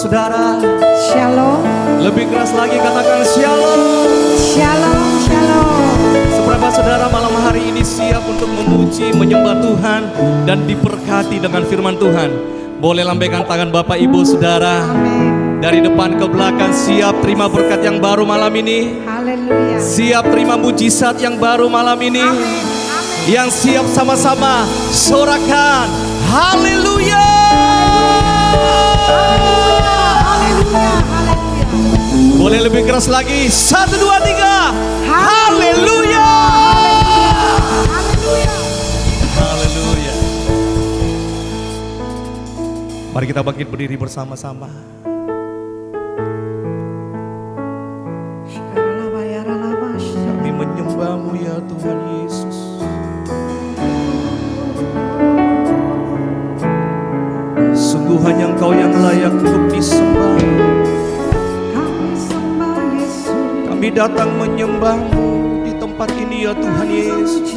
saudara? Shalom. Lebih keras lagi katakan shalom. Shalom, shalom. Seberapa saudara malam hari ini siap untuk memuji, menyembah Tuhan dan diberkati dengan firman Tuhan? Boleh lambaikan tangan Bapak Ibu Saudara. Amin. Dari depan ke belakang siap terima berkat yang baru malam ini. Haleluya. Siap terima mujizat yang baru malam ini. Amin. Yang siap sama-sama sorakan haleluya. Haleluya. Haleluya. Boleh lebih keras lagi. 1, 2, 3. Haleluya. Haleluya. Haleluya. Mari kita bangkit berdiri bersama-sama. Kami menyembah-Mu ya Tuhan Yesus. Sungguh hanya Engkau yang layak untuk disembah. Kami sembah Yesus. Kami datang menyembah-Mu di tempat ini ya Tuhan Yesus.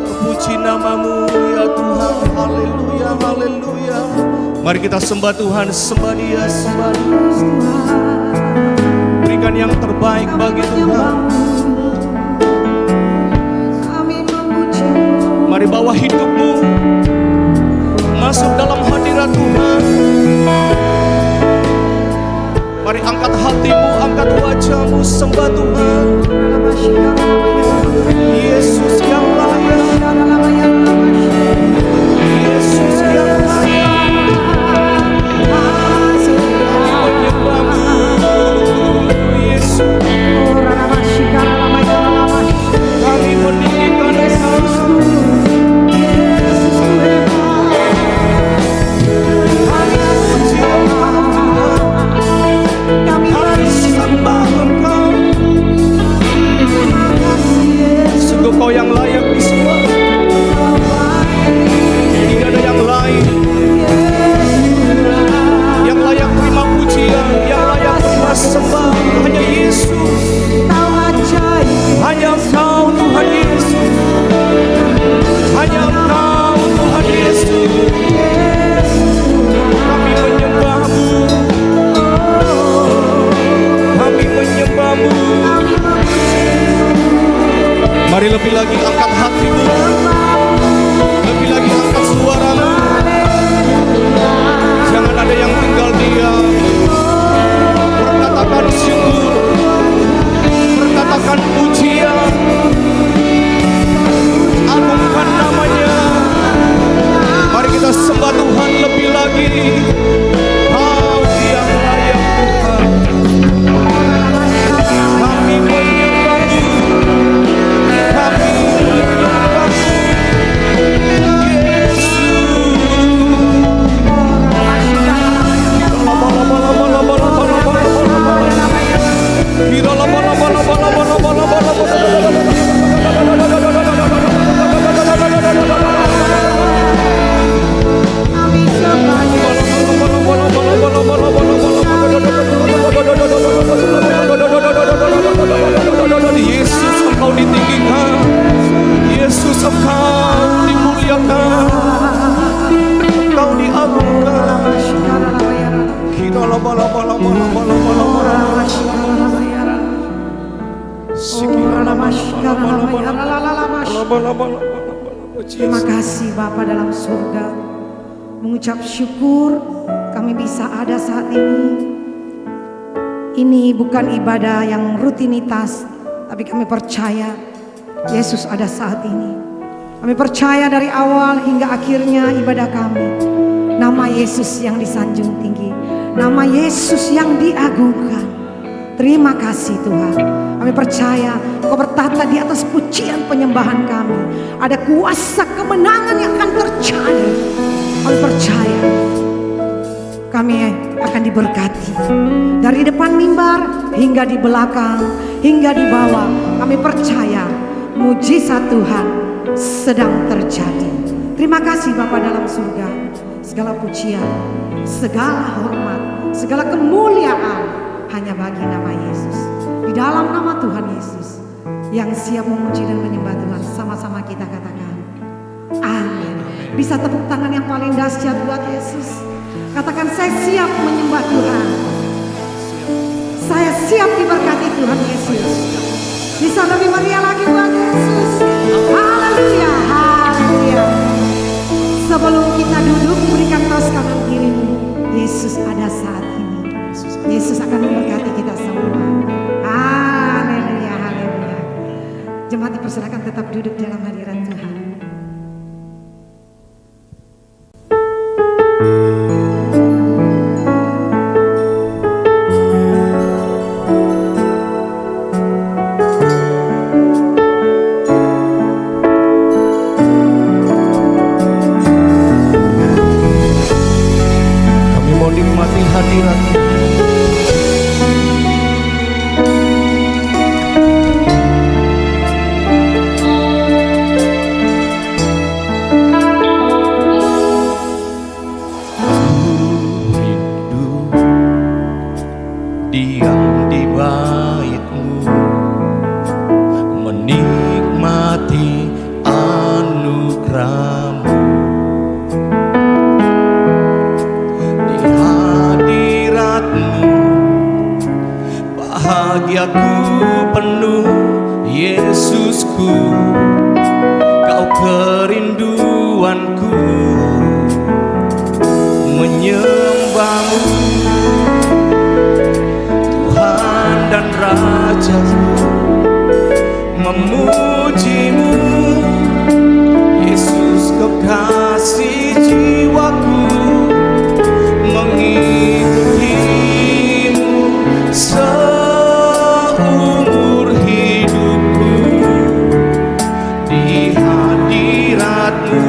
Terpuji nama-Mu ya Tuhan. Haleluya, haleluya. Mari kita sembah Tuhan, sembah Dia, sembah Dia. Berikan yang terbaik bagi Tuhan. Kami memuji-Mu. Mari bawa hidupmu masuk dalam hadirat Tuhan. Mari angkat hatimu, angkat wajahmu, sembah Tuhan. Yesus yang layak, Yesus yang layak. Menyembah-Mu, Yesus. Kami meninggikan Engkau. Sungguh Kau yang layak disembah. Tidak ada yang lain yang layak terima pujian, yang layak terima sembah. Hanya Yesus, hanya Engkau Tuhan Yesus, hanya Engkau Tuhan Yesus. Kami menyembah-Mu, kami menyembah-Mu. Mari lebih lagi angkat hatimu, lebih lagi angkat suaramu. Jangan ada yang tinggal diam. Perkatakan syukur, perkatakan pujian, agungkan namanya. Mari kita sembah Tuhan lebih lagi. Kau yang layak Tuhan. Kami menyembah-Mu, kami menyembah-Mu, Yesus. Yesus, Engkau ditinggikan, Yesus Engkau dimuliakan, Engkau diagungkan. Terima kasih Bapa dalam surga. Mengucap syukur kami bisa ada saat ini. Ini bukan ibadah yang rutinitas, tapi kami percaya Yesus ada saat ini. Kami percaya dari awal hingga akhirnya ibadah kami. Nama Yesus yang disanjung tinggi, nama Yesus yang diagungkan. Terima kasih Tuhan. Kami percaya Kau bertata di atas pujian penyembahan kami. Ada kuasa kemenangan yang akan terjadi. Kami percaya kami akan diberkati. Dari depan mimbar hingga di belakang, hingga di bawah. Kami percaya mujizat Tuhan sedang terjadi. Terima kasih Bapa dalam surga. Segala pujian, segala hormat, segala kemuliaan hanya bagi nama Yesus. Di dalam nama Tuhan Yesus yang siap memuji dan menyembah Tuhan, sama-sama kita katakan amin. Bisa tepuk tangan yang paling dahsyat buat Yesus. Katakan, saya siap menyembah Tuhan. Saya siap diberkati Tuhan Yesus. Bisa lebih meriah lagi buat Yesus. Haleluya, haleluya. Sebelum kita duduk, berikan tos kanan kirimu. Yesus ada saat ini. Yesus akan memberkati kita semua. Haleluya, haleluya. Jemaat dipersilakan tetap duduk dalam hadirat Tuhan. Kami mau nikmati hadirat-Mu. Diam di bait-Mu, menikmati anugerah-Mu. Di hadirat-Mu, bahagiaku penuh, Yesusku, Kau kerinduanku, menyembah-Mu dan Raja-Mu, memuji-Mu, Yesus kekasih jiwaku, mengikuti-Mu seumur hidupku. Di hadirat-Mu,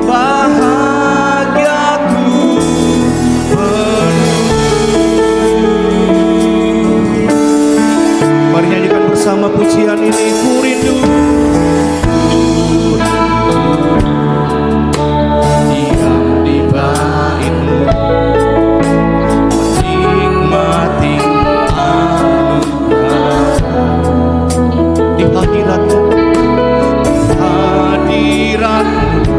bahagiaku penuh. Mari nyanyikan bersama pujian ini. Ku rindu, diam di bait-Mu, menikmati anugerah-Mu. Di hadirat-Mu, di hadirat-Mu,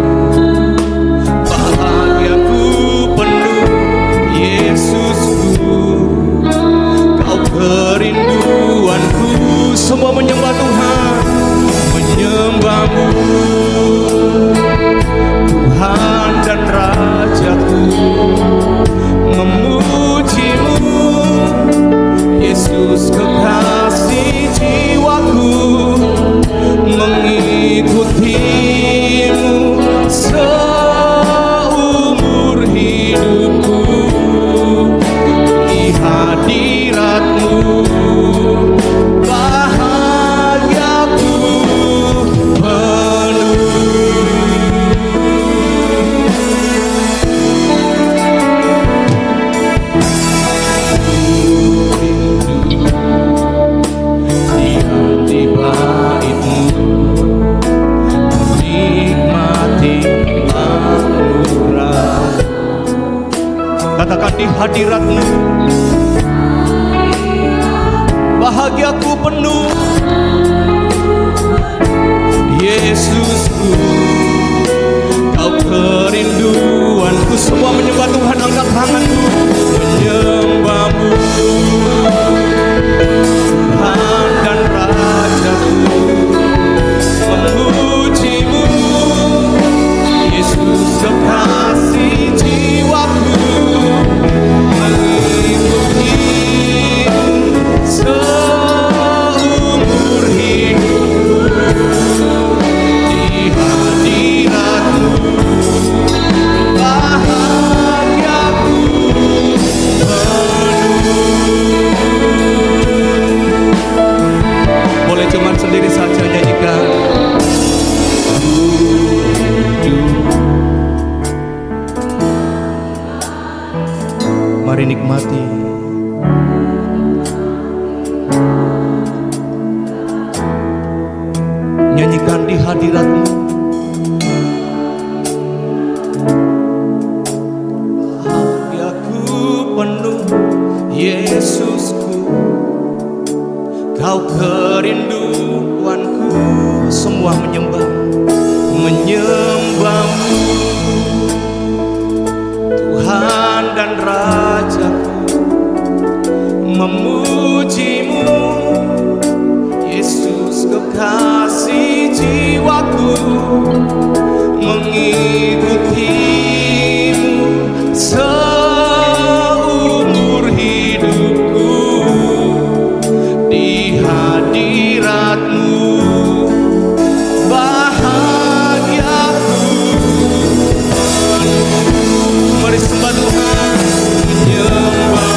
bahagiaku penuh, Yesusku, Kau kerinduanku. Semua menyembah Tuhan, menyembah-Mu, Tuhan dan Raja-Ku, memuji-Mu, Yesus kekasih jiwaku, mengikuti-Mu seumur hidupku. Di hadirat-Mu, bahagiaku penuh. Diam di bait-Mu, menikmati anugerah. Katakan, di hadirat-Mu, bahagiaku penuh, Yesusku, Kau kerinduanku. Semua menyembah Tuhan, angkat tanganku, menyembah-Mu, Tuhan dan Raja-Ku, memuji-Mu, Yesus kekasih jiwaku, mengikuti-Mu seumur hidupku. Di hadirat-Mu, bahagiaku penuh. Boleh cuman sendiri saja nyanyikan. Mari nikmati. Nyanyikan di hadirat-Mu. Bahagiaku penuh, Yesusku, Kau kerinduanku. Semua menyembah, menyembah-Mu, Tuhan dan Rajaku, memujimu Yesus kekasih jiwaku, mengikutimu seumur hidupku. Di hadiratmu bahagiaku. Mari sembah Tuhan, menyembah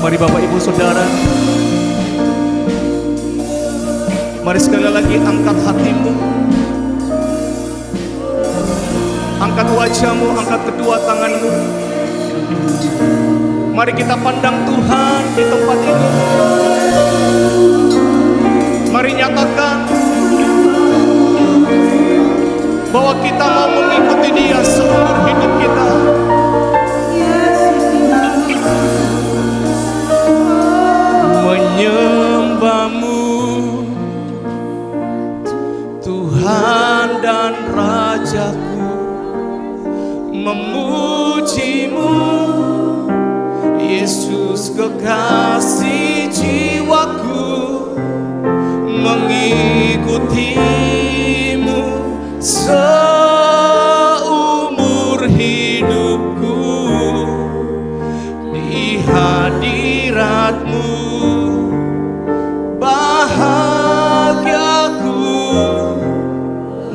Mari Bapak Ibu Saudara, mari sekali lagi angkat hatimu, angkat wajahmu, angkat kedua tanganmu. Mari kita pandang Tuhan di tempat ini. Mari nyatakan bahwa kita mau mengikuti Dia seumur hidup kita. Menyembahmu Tuhan dan Rajaku, memujimu Yesus kekasih jiwaku, mengikutimu seumur hidupku. Di hadiratmu bahagiaku.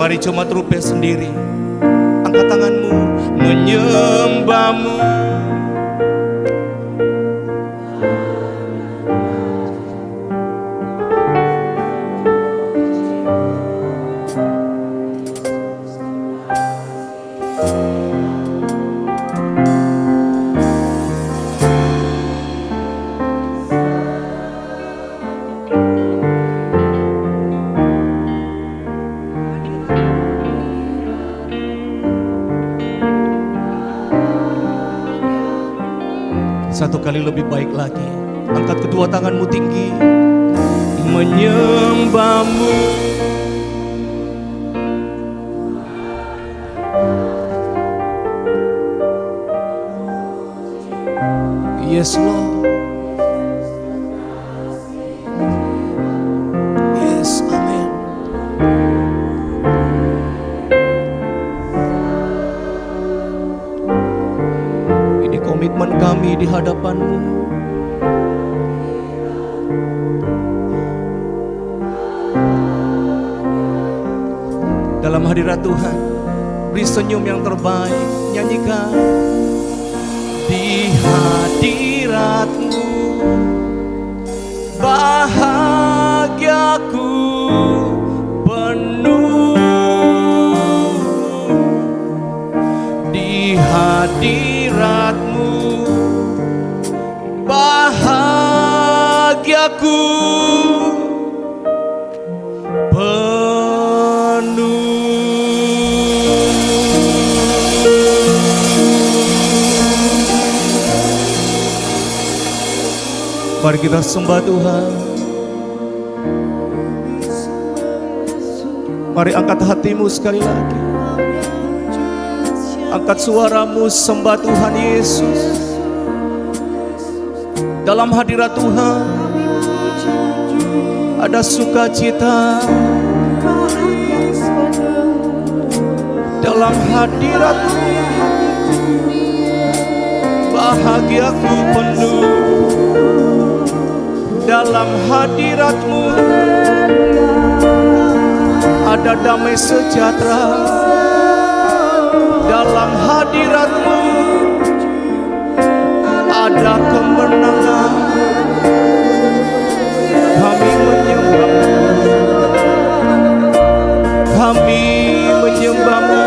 Mari cuma trumpet sendiri, angkat tanganmu, menyembahmu. Satu kali lebih baik lagi. Angkat kedua tanganmu tinggi. Menyembahmu. Yes Lord. Yes, amin. Ini komitmen kami di hadapan-Mu. Dalam hadirat Tuhan, beri senyum yang terbaik, nyanyikan. Di hadirat-Mu bahagiaku penuh. Di hadirat-Mu bahagiaku Mari kita sembah Tuhan. Mari angkat hatimu sekali lagi. Angkat suaramu, sembah Tuhan Yesus. Dalam hadirat Tuhan ada sukacita. Dalam hadirat bahagiaku penuh. Dalam hadirat-Mu ada damai sejahtera. Dalam hadirat-Mu ada kemenangan. Kami menyembah-Mu. Kami menyembah-Mu.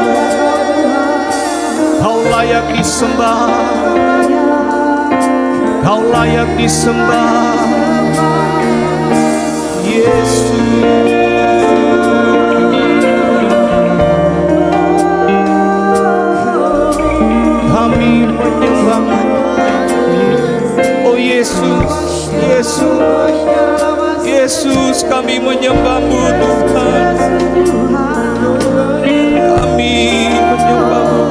Kau layak disembah. Kau layak disembah. Yesus, kami menyembah-Mu. Oh Yesus, Yesus, Yesus, kami menyembah-Mu Tuhan. Kami menyembah-Mu.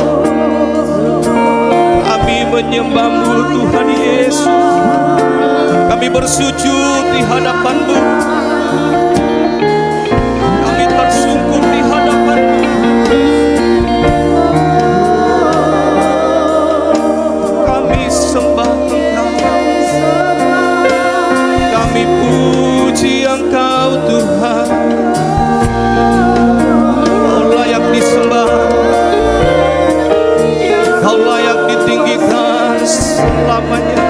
Kami menyembah-Mu Tuhan Yesus. Kami bersujud di hadapan-Mu. Kami tersungkur di hadapan-Mu. Kami sembah Engkau. Kami puji Engkau Tuhan. Kau layak disembah. Kau layak ditinggikan selamanya.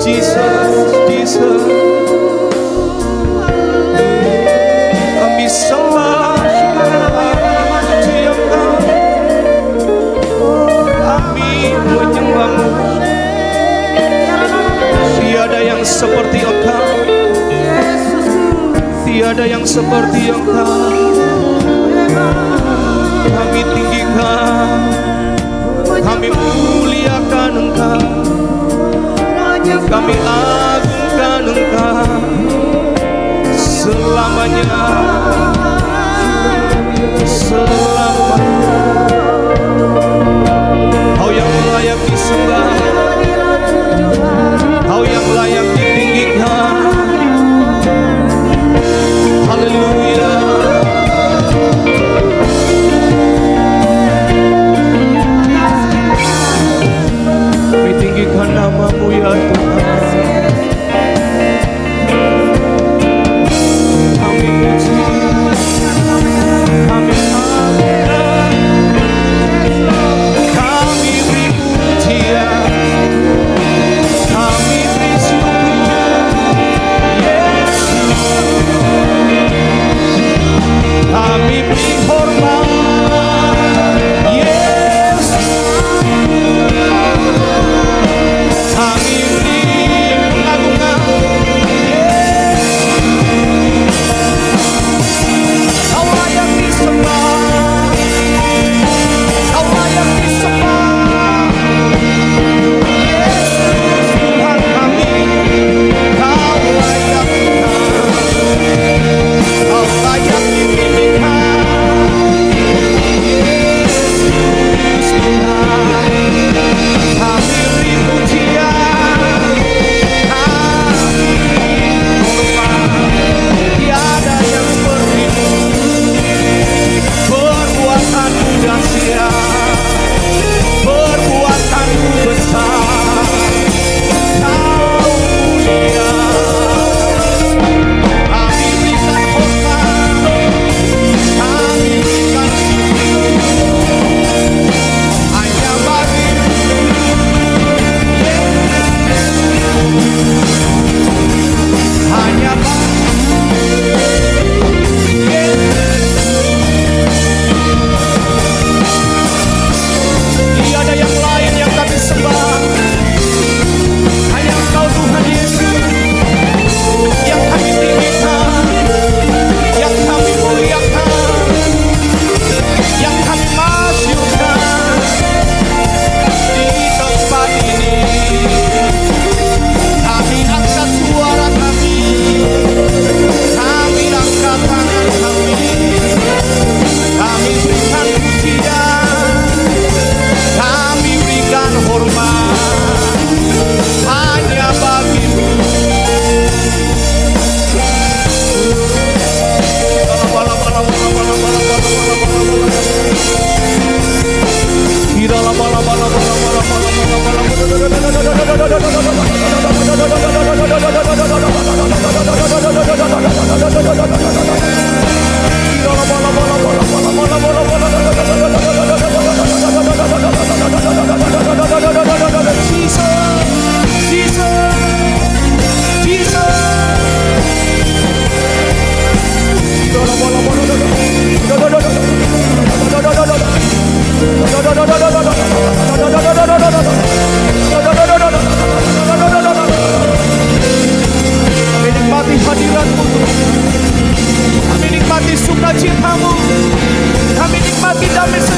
Jesus, Jesus, kami sembah, puji Engkau, kami menyembah-Mu. Tiada yang seperti Engkau. Tiada yang seperti Engkau. Kami tinggikan, kami muliakan Engkau, kami agungkan Engkau selamanya, selamanya. Kau yang layak disembah, Kau yang layak ditinggikan. Haleluya. Kami tinggikan nama-Mu ya Tuhan. Kami puji.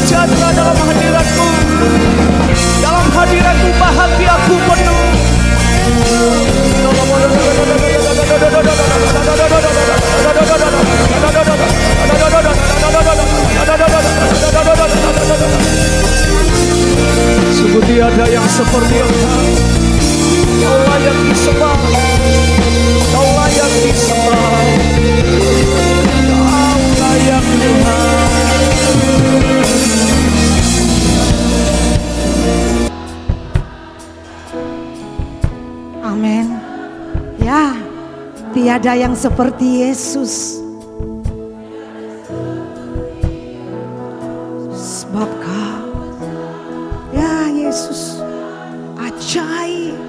sejahtera dalam hadirat-Mu. Dalam hadirat-Mu bahagiaku penuh. Sungguh tiada yang seperti Engkau. Kau layak disembah, Kau layak disembah, Kau layak Tuhan. Amin. Ya, tiada yang seperti Yesus. Sebab Kau, ya Yesus, ajaib.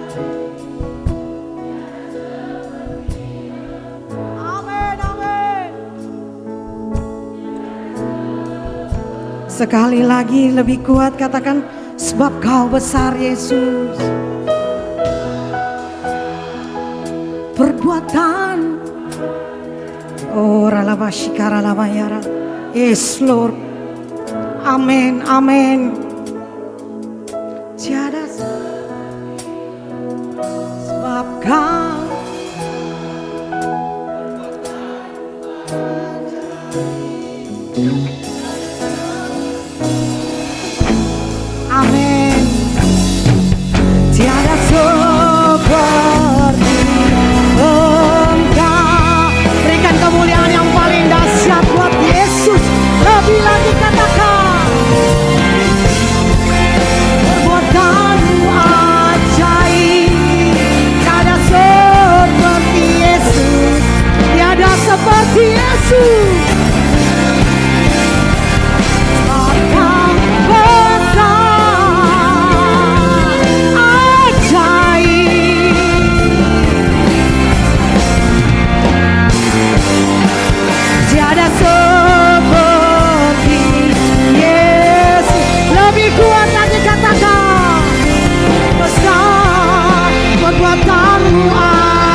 Amin, amin. Sekali lagi lebih kuat katakan, sebab Kau besar Yesus. Perbuatan, oh ralabashikara labayara, yes Lord, amin, amin. Tiada sebab Kau, amin. Tiada seperti Engkau. Berikan kemuliaan yang paling dahsyat buat Yesus. Lebih lagi katakan, perbuatan-Mu ajaib. Tiada seperti Yesus, tiada seperti Yesus. Engkau besar, ajaib. Tiada seperti Yesus. Lebih kuat lagi katakan, besar perbuatan-Mu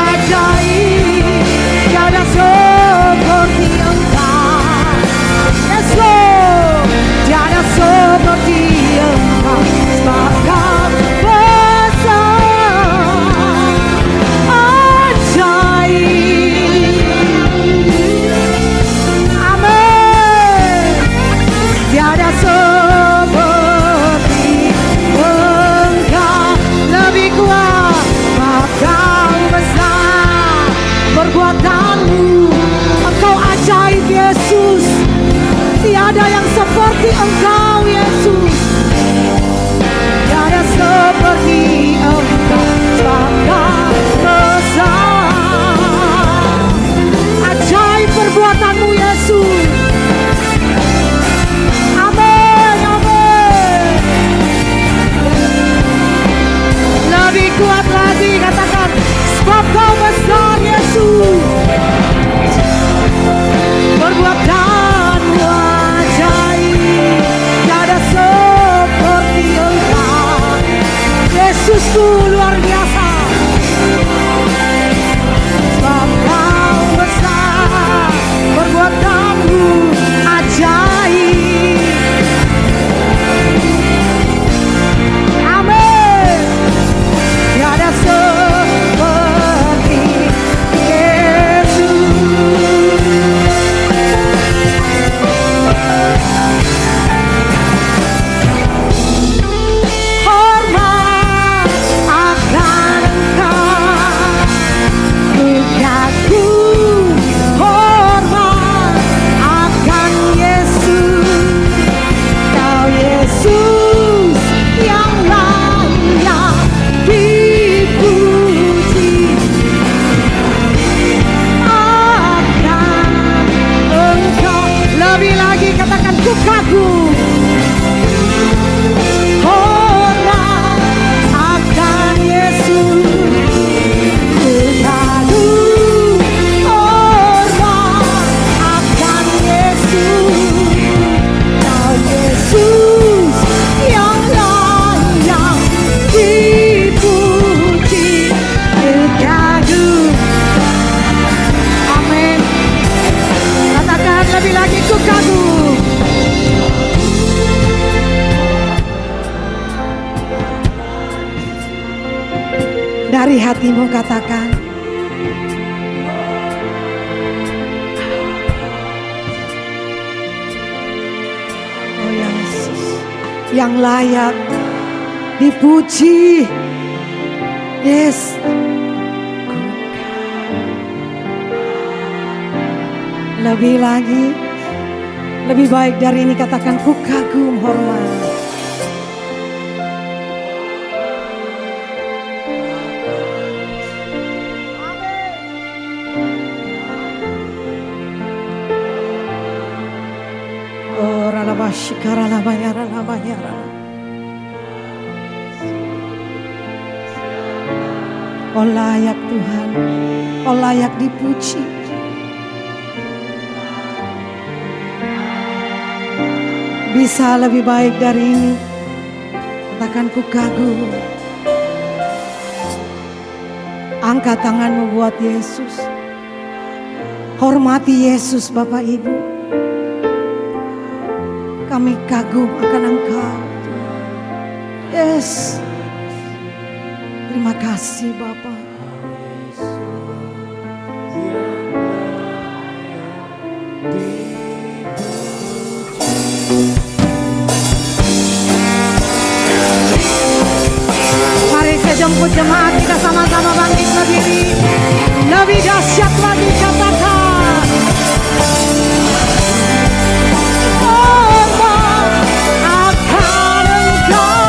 ajaib. Tiada seperti Engkau. Yes Lord, tiada seperti Engkau. Sebab Kau besar, ajaib. Amin. Tiada seperti Engkau. Lebih kuat, sebab Kau besar perbuatan-Mu. Engkau ajaib Yesus. Tiada yang seperti Engkau Yesus. Tiada seperti Engkau. Sebab Kau besar, ajaib perbuatan-Mu Yesus. Amin, amin. Lebih kuat lagi katakan, sebab Kau besar Yesus. Perbuatan-Mu ajaib. Tiada seperti Engkau. Dari hatimu katakan, oh Yesus, yang layak dipuji. Yes. Lebih lagi, lebih baik dari ini katakan ku kagum hormat. Oh ralabasyikara labayara labayara. Oh layak Tuhan, oh layak dipuji. Bisa lebih baik dari ini, katakan ku kagum. Angkat tanganmu buat Yesus. Hormati Yesus Bapak Ibu. Kami kagum akan Engkau. Yes. Terima kasih Bapak. Mari saya jemput jemaat, kita sama-sama bangkit berdiri. Lebih dahsyat lagi katakan. Hormat akan Engkau.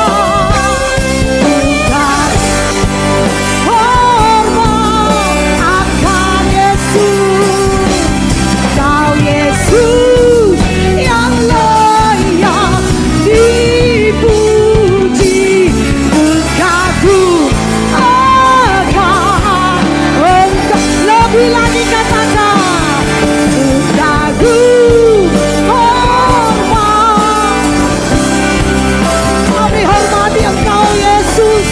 Hormat akan Yesus. Kau Yesus yang layak dipuji. Ku kagum akan Engkau. Lebih lagi katakan, ku kagum hormat. Kami hormati Engkau Yesus.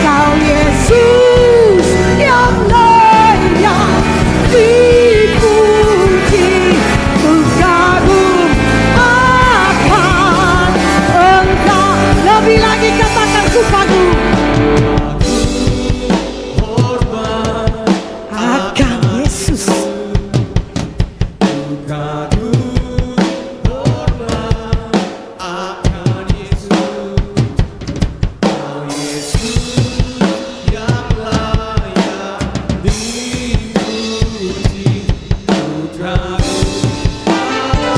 Kau Yesus yang layak dipuji. Ku kagum akan Engkau. Lebih lagi katakan ku kagum akan Yesus.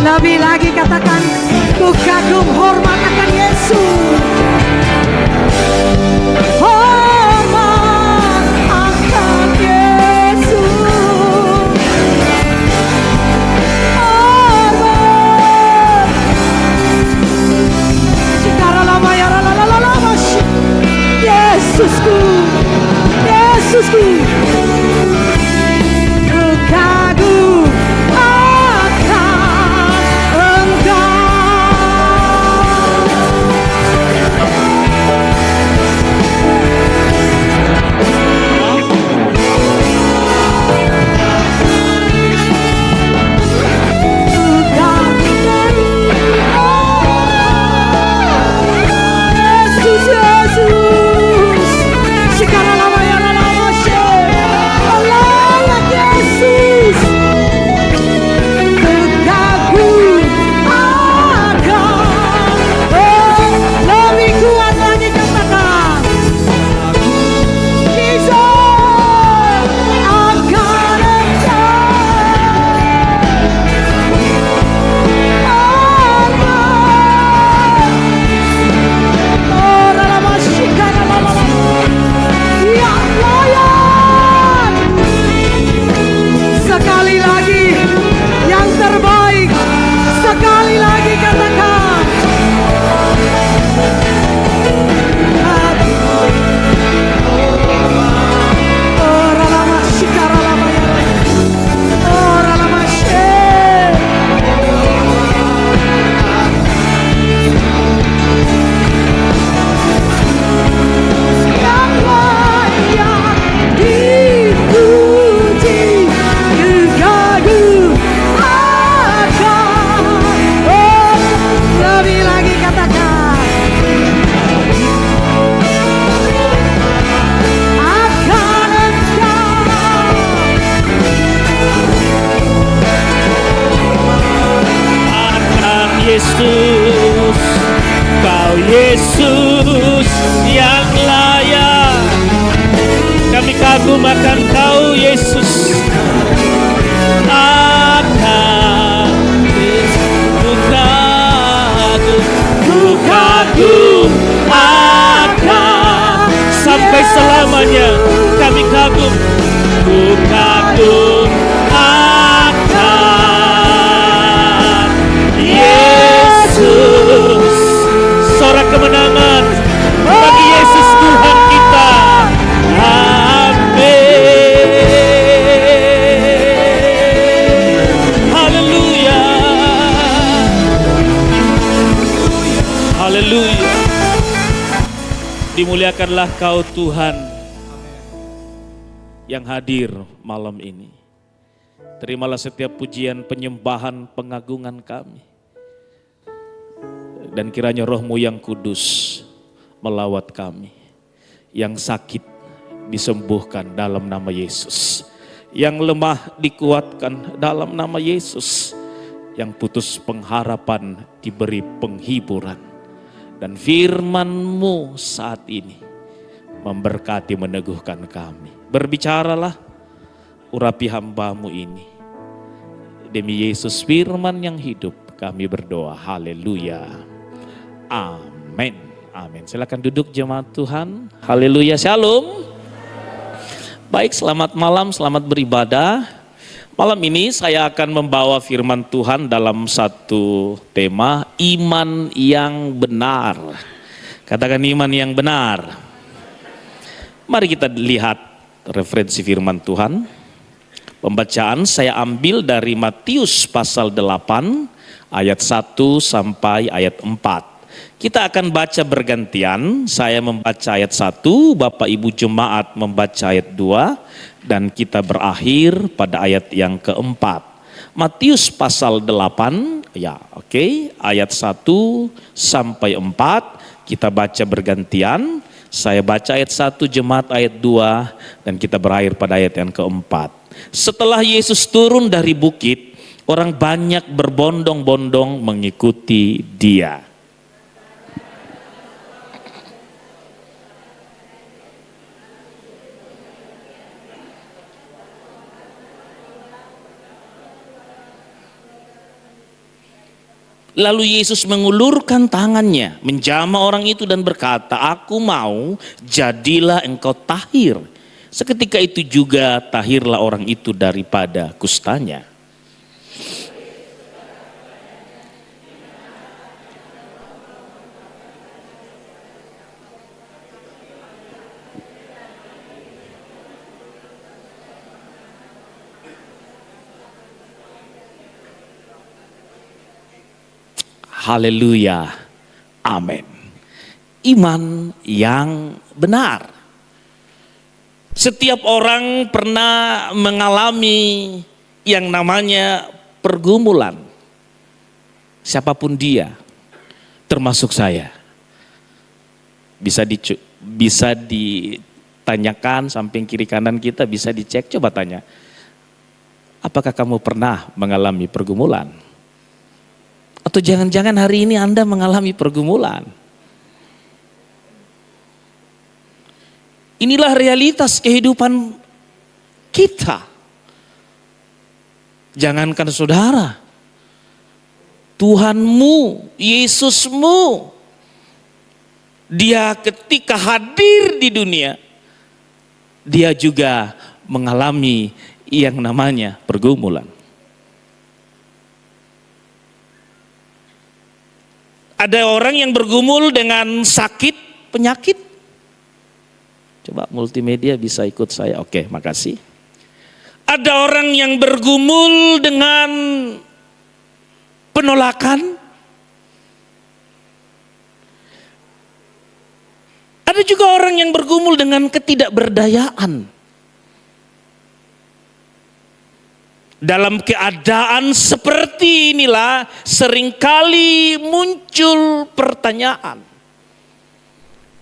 Lebih lagi katakan ku kagum hormat akan Yesus. Hormat akan Yesus. Hormat. Cikara lama ya lama. Yesusku. Yesusku. Ku kagum akan Engkau. dimuliakanlah Kau Tuhan yang hadir malam ini. Terimalah setiap pujian, penyembahan, pengagungan kami. Dan kiranya Roh-Mu yang kudus melawat kami. Yang sakit disembuhkan dalam nama Yesus. Yang lemah dikuatkan dalam nama Yesus. Yang putus pengharapan diberi penghiburan. Dan firman-Mu saat ini memberkati, meneguhkan kami. Berbicaralah, urapi hamba-Mu ini. Demi Yesus firman yang hidup kami berdoa. Haleluya. Amin. Amin. Silakan duduk jemaat Tuhan. Haleluya. Shalom. Baik, selamat malam, selamat beribadah. Malam ini saya akan membawa firman Tuhan dalam satu tema, iman yang benar. Katakan iman yang benar. Mari kita lihat referensi firman Tuhan. Pembacaan saya ambil dari Matius pasal 8 ayat 1 sampai ayat 4. Kita akan baca bergantian, saya membaca ayat 1, Bapak Ibu Jemaat membaca ayat 2, dan kita berakhir pada ayat yang keempat. Matius pasal 8, ya oke, ayat 1 sampai 4, kita baca bergantian, saya baca ayat 1, Jemaat ayat 2, dan kita berakhir pada ayat yang keempat. Setelah Yesus turun dari bukit, orang banyak berbondong-bondong mengikuti Dia. Lalu Yesus mengulurkan tangannya, menjamah orang itu dan berkata, "Aku mau, jadilah engkau tahir." Seketika itu juga tahirlah orang itu daripada kustanya. Haleluya, amin. Iman yang benar. Setiap orang pernah mengalami yang namanya pergumulan. Siapapun dia, termasuk saya. Bisa ditanyakan samping kiri kanan kita, bisa dicek, coba tanya. Apakah kamu pernah mengalami pergumulan? Atau jangan-jangan hari ini Anda mengalami pergumulan. Inilah realitas kehidupan kita. Jangankan saudara, Tuhanmu, Yesusmu, Dia ketika hadir di dunia, Dia juga mengalami yang namanya pergumulan. Ada orang yang bergumul dengan sakit, penyakit. Coba multimedia bisa ikut saya. Oke, makasih. Ada orang yang bergumul dengan penolakan. Ada juga orang yang bergumul dengan ketidakberdayaan. Dalam keadaan seperti inilah seringkali muncul pertanyaan.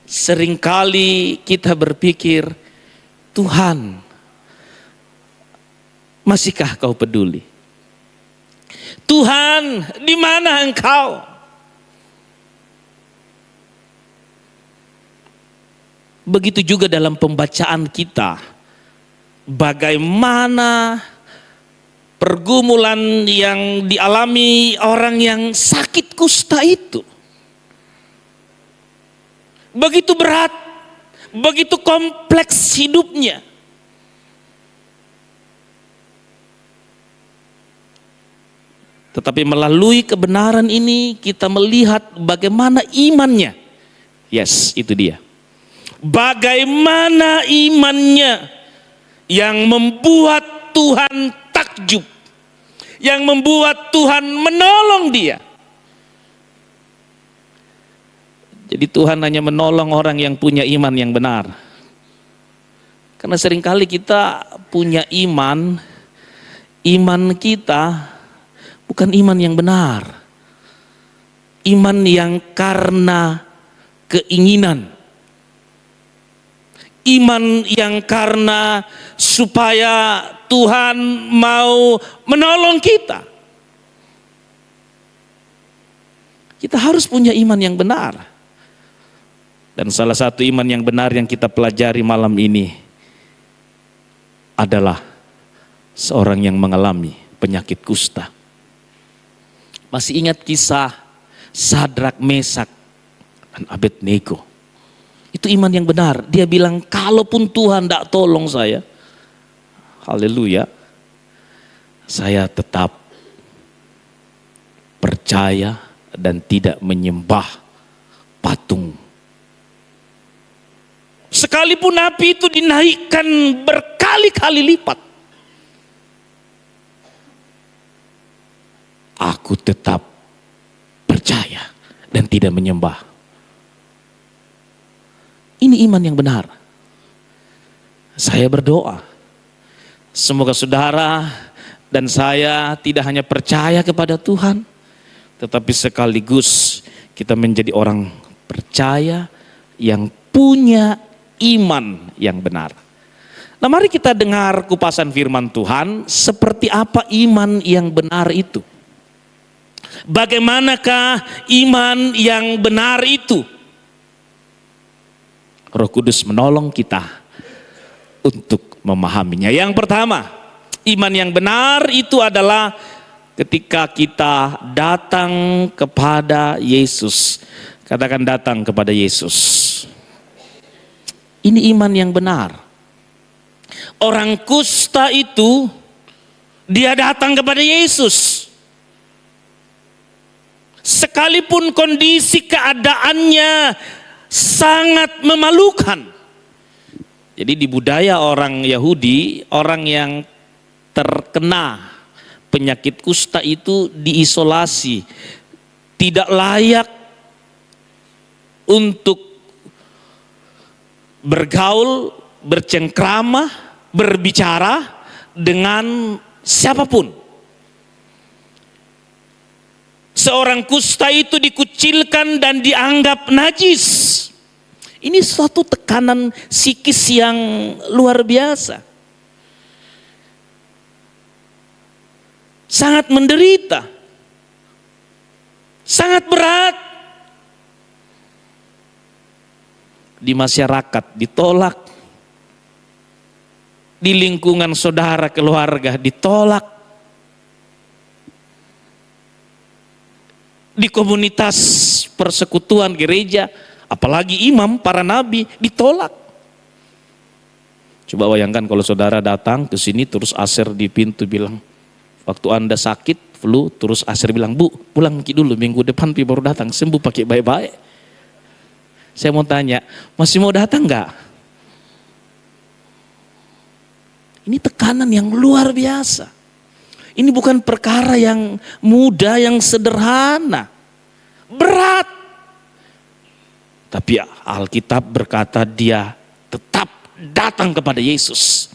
Seringkali kita berpikir, Tuhan, masihkah Kau peduli? Tuhan, di mana Engkau? Begitu juga dalam pembacaan kita, bagaimana pergumulan yang dialami orang yang sakit kusta itu. Begitu berat, begitu kompleks hidupnya. Tetapi melalui kebenaran ini kita melihat bagaimana imannya. Yes, itu dia. Bagaimana imannya yang membuat Tuhan takjub. Yang membuat Tuhan menolong dia. Jadi Tuhan hanya menolong orang yang punya iman yang benar. Karena seringkali kita punya iman kita bukan iman yang benar. Iman yang karena keinginan. Iman yang karena supaya Tuhan mau menolong kita. Kita harus punya iman yang benar. Dan salah satu iman yang benar yang kita pelajari malam ini adalah seorang yang mengalami penyakit kusta. Masih ingat kisah Sadrak, Mesak, dan Abednego? Itu iman yang benar. Dia bilang, kalaupun Tuhan tidak tolong saya, haleluya, saya tetap percaya dan tidak menyembah patung. Sekalipun api itu dinaikkan berkali-kali lipat, aku tetap percaya dan tidak menyembah. Ini iman yang benar. Saya berdoa, semoga saudara dan saya tidak hanya percaya kepada Tuhan, tetapi sekaligus kita menjadi orang percaya yang punya iman yang benar. Nah, mari kita dengar kupasan firman Tuhan, seperti apa iman yang benar itu. Bagaimanakah iman yang benar itu? Roh Kudus menolong kita untuk memahaminya. Yang pertama, iman yang benar itu adalah ketika kita datang kepada Yesus. Katakan, datang kepada Yesus. Ini iman yang benar. Orang kusta itu, dia datang kepada Yesus. Sekalipun kondisi keadaannya sangat memalukan. Jadi di budaya orang Yahudi, orang yang terkena penyakit kusta itu diisolasi, tidak layak untuk bergaul, bercengkrama, berbicara dengan siapapun. Seorang kusta itu dikucilkan dan dianggap najis. Ini suatu tekanan psikis yang luar biasa. Sangat menderita. Sangat berat. Di masyarakat ditolak, di lingkungan saudara keluarga ditolak, di komunitas persekutuan gereja, apalagi imam, para nabi, ditolak. Coba bayangkan kalau saudara datang ke sini terus Aser di pintu bilang, waktu Anda sakit flu, terus Aser bilang, Bu, pulang dulu, minggu depan Pi baru datang, sembuh pakai baik-baik. Saya mau tanya, masih mau datang enggak? Ini tekanan yang luar biasa. Ini bukan perkara yang mudah, yang sederhana. Berat. Tapi Alkitab berkata dia tetap datang kepada Yesus.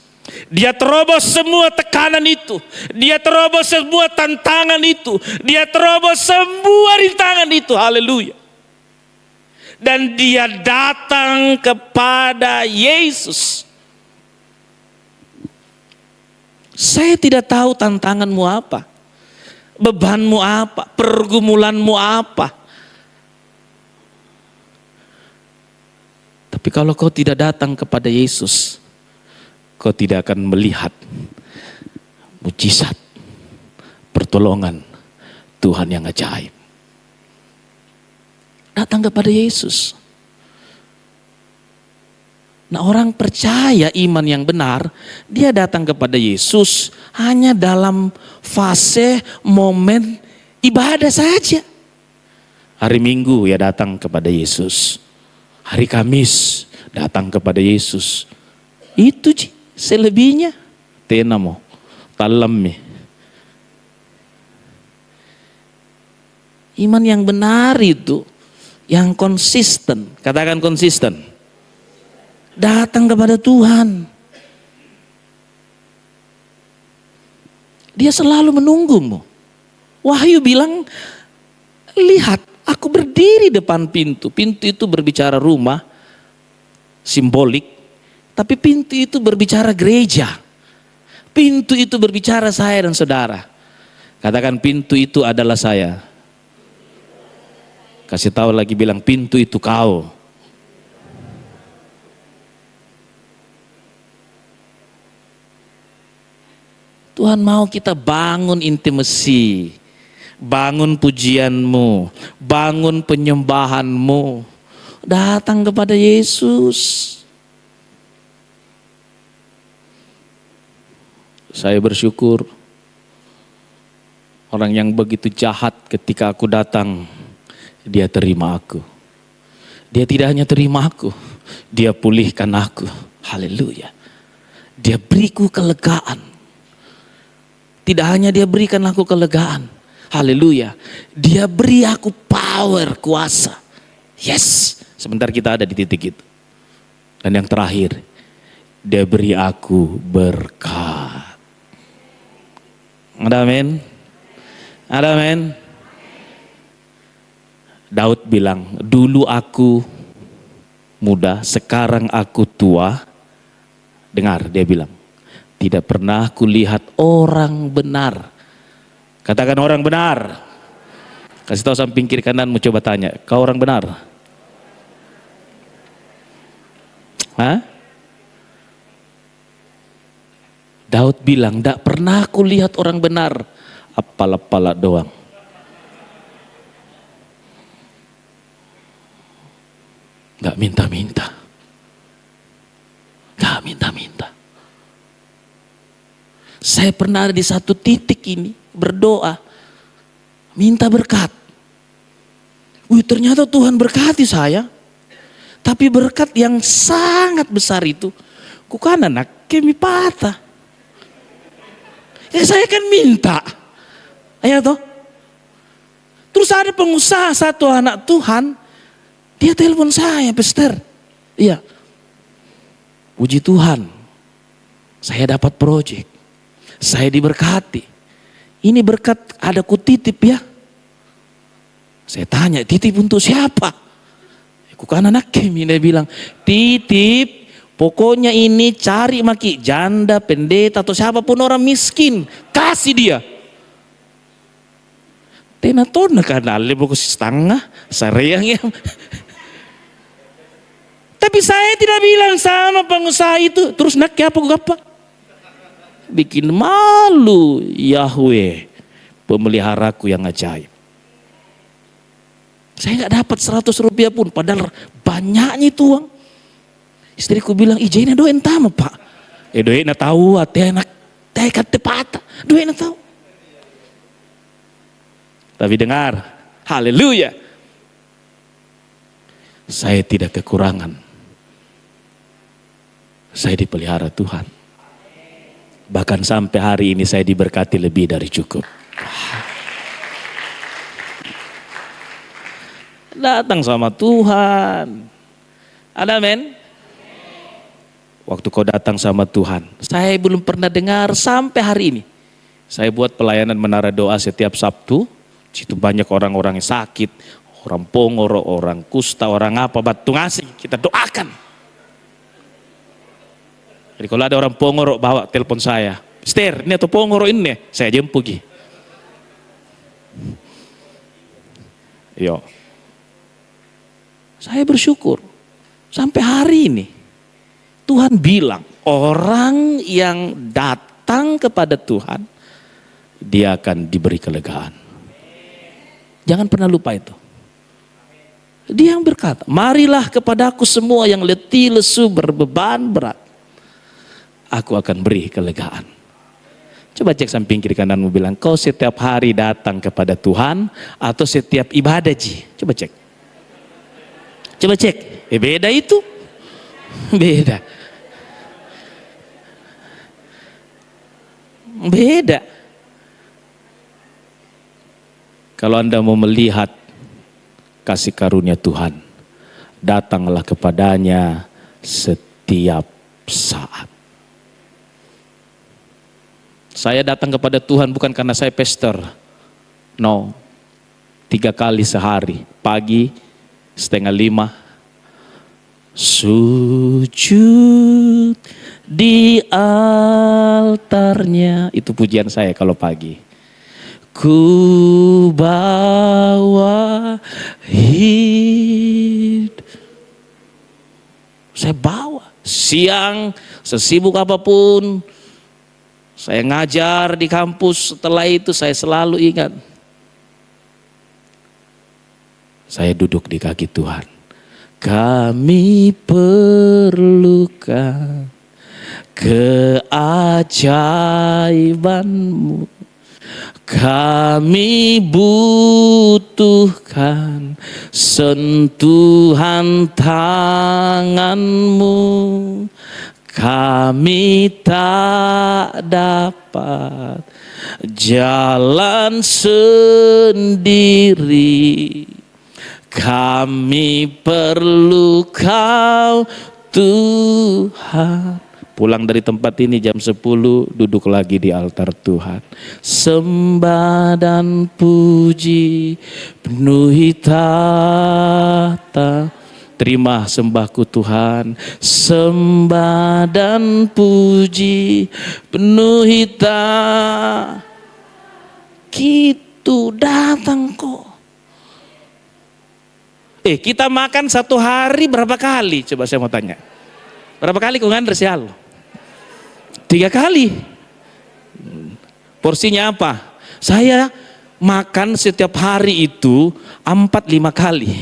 Dia terobos semua tekanan itu. Dia terobos semua tantangan itu. Dia terobos semua rintangan itu. Haleluya. Dan dia datang kepada Yesus. Saya tidak tahu tantanganmu apa, bebanmu apa, pergumulanmu apa. Tapi kalau kau tidak datang kepada Yesus, kau tidak akan melihat mujizat, pertolongan Tuhan yang ajaib. Datang kepada Yesus. Nah, orang percaya iman yang benar, dia datang kepada Yesus hanya dalam fase momen ibadah saja. Hari Minggu ya datang kepada Yesus. Hari Kamis datang kepada Yesus. Itu selebihnya tenamo talammi. Iman yang benar itu yang konsisten, katakan konsisten, datang kepada Tuhan. Dia selalu menunggumu. Wahyu bilang, lihat aku berdiri depan pintu. Pintu itu berbicara rumah, simbolik. Tapi pintu itu berbicara gereja. Pintu itu berbicara saya dan saudara. Katakan pintu itu adalah saya. Kasih tahu lagi, bilang pintu itu kau. Tuhan mau kita bangun intimasi, bangun pujianmu, bangun penyembahanmu. Datang kepada Yesus. Saya bersyukur orang yang begitu jahat ketika aku datang, dia terima aku. Dia tidak hanya terima aku, dia pulihkan aku. Haleluya. Dia beriku kelegaan. Tidak hanya dia berikan aku kelegaan. Haleluya. Dia beri aku power, kuasa. Yes. Sebentar kita ada di titik itu. Dan yang terakhir, dia beri aku berkat. Ada amin? Ada amin? Daud bilang, dulu aku muda, sekarang aku tua. Dengar, dia bilang, tidak pernah kulihat orang benar. Katakan orang benar. Kasih tahu samping kiri kananmu, coba tanya, kau orang benar? Hah? Daud bilang, tidak pernah kulihat orang benar, apal-apal doang. Gak minta-minta. Gak minta-minta. Saya pernah ada di satu titik ini, berdoa, minta berkat. Ternyata Tuhan berkati saya. Tapi berkat yang sangat besar itu, kukan anak kami patah. Saya kan minta. Ayo toh. Terus ada pengusaha satu anak Tuhan, dia telepon saya, Pastor. Iya. Puji Tuhan. Saya dapat proyek. Saya diberkati. Ini berkat ada kutitip ya. Saya tanya, titip untuk siapa? Bukan anak kami, dia bilang, titip. Pokoknya ini cari maki janda, pendeta atau siapapun orang miskin. Kasih dia. Tena tona kanal, lebih setengah. Sareyang ya. Tapi saya tidak bilang sama pengusaha itu, terus nak apa? Bikin malu Yahweh, pemeliharaku yang ajaib. Saya nggak dapat 100 rupiah pun, padahal banyaknya itu uang. Istriku bilang, ijainya doain tamu pak. Doain tahu, hati enak, teh kata patah, doain tahu. Tapi dengar, haleluya. Saya tidak kekurangan. Saya dipelihara Tuhan. Bahkan sampai hari ini saya diberkati lebih dari cukup. Datang sama Tuhan. Ada amin? Waktu kau datang sama Tuhan, saya belum pernah dengar sampai hari ini. Saya buat pelayanan menara doa setiap Sabtu. Situ banyak orang-orang yang sakit, orang pongoro, orang kusta, orang apa, batu ngasih, kita doakan. Jadi kalau ada orang pongoro bawa telepon saya, Mister, ini atau pongoro ini, saya jemput. Yo, saya bersyukur sampai hari ini Tuhan bilang orang yang datang kepada Tuhan dia akan diberi kelegaan. Jangan pernah lupa itu. Dia yang berkata, marilah kepadaku semua yang letih lesu berbeban berat. Aku akan beri kelegaan. Coba cek samping kiri kananmu, bilang, kau setiap hari datang kepada Tuhan atau setiap ibadah ji? Coba cek. Coba cek. Beda itu. Beda. Beda. Kalau Anda mau melihat kasih karunia Tuhan. Datanglah kepadanya setiap saat. Saya datang kepada Tuhan bukan karena saya pastor. No. 3 kali sehari. Pagi, 4:30. Sujud di altarnya. Itu pujian saya kalau pagi. Ku bawa hidup. Saya bawa. Siang, sesibuk apapun. Saya ngajar di kampus, setelah itu saya selalu ingat. Saya duduk di kaki Tuhan. Kami perlukan keajaiban-Mu. Kami butuhkan sentuhan tangan-Mu. Kami tak dapat jalan sendiri. Kami perlu Kau Tuhan. Pulang dari tempat ini jam 10, duduk lagi di altar Tuhan. Sembah dan puji penuhi tata. Terima sembahku Tuhan, sembah dan puji penuhi tata. Gitu datang kok. Kita makan satu hari berapa kali? Coba saya mau tanya. Berapa kali kau ngandres ya lo? 3 kali. Porsinya apa? Saya makan setiap hari itu 4-5 kali.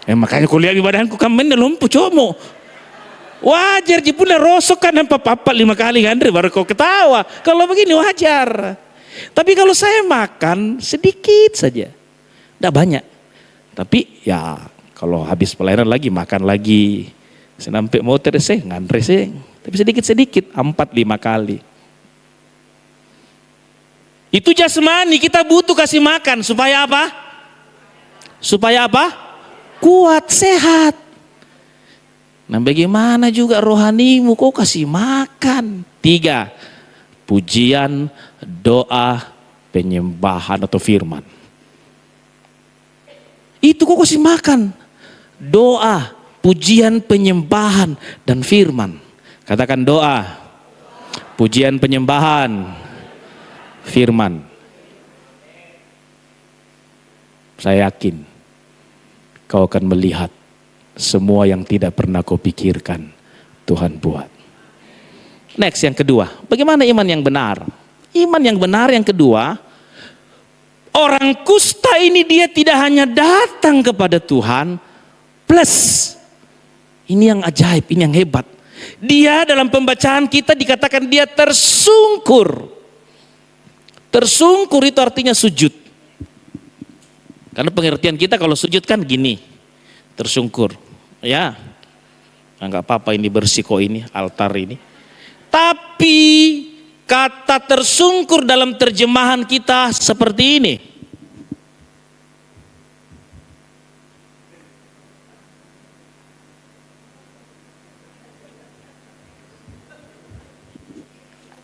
Makanya kuliah ibadahku kamen lumpuh como. Wajar jipuna rosok kan 4-5 kali ngandre baru kau ketawa. Kalau begini wajar. Tapi kalau saya makan sedikit saja. Tidak banyak. Tapi ya kalau habis pelayanan lagi makan lagi. Sampai motor ngandre tapi sedikit-sedikit 4-5 kali. Itu jasmani, kita butuh kasih makan supaya apa? Supaya apa? Kuat, sehat. Nah bagaimana juga rohanimu kau kasih makan? 3, pujian, doa, penyembahan atau firman. Itu kau kasih makan. Doa, pujian, penyembahan, dan firman. Katakan doa, pujian, penyembahan, firman. Saya yakin kau akan melihat semua yang tidak pernah kau pikirkan Tuhan buat. Next, yang kedua, bagaimana iman yang benar? Iman yang benar yang kedua, orang kusta ini dia tidak hanya datang kepada Tuhan, plus ini yang ajaib, ini yang hebat. Dia dalam pembacaan kita dikatakan dia tersungkur. Tersungkur itu artinya sujud. Karena pengertian kita kalau sujud kan gini, tersungkur. Ya, nggak apa-apa ini bersih kok ini, altar ini. Tapi kata tersungkur dalam terjemahan kita seperti ini.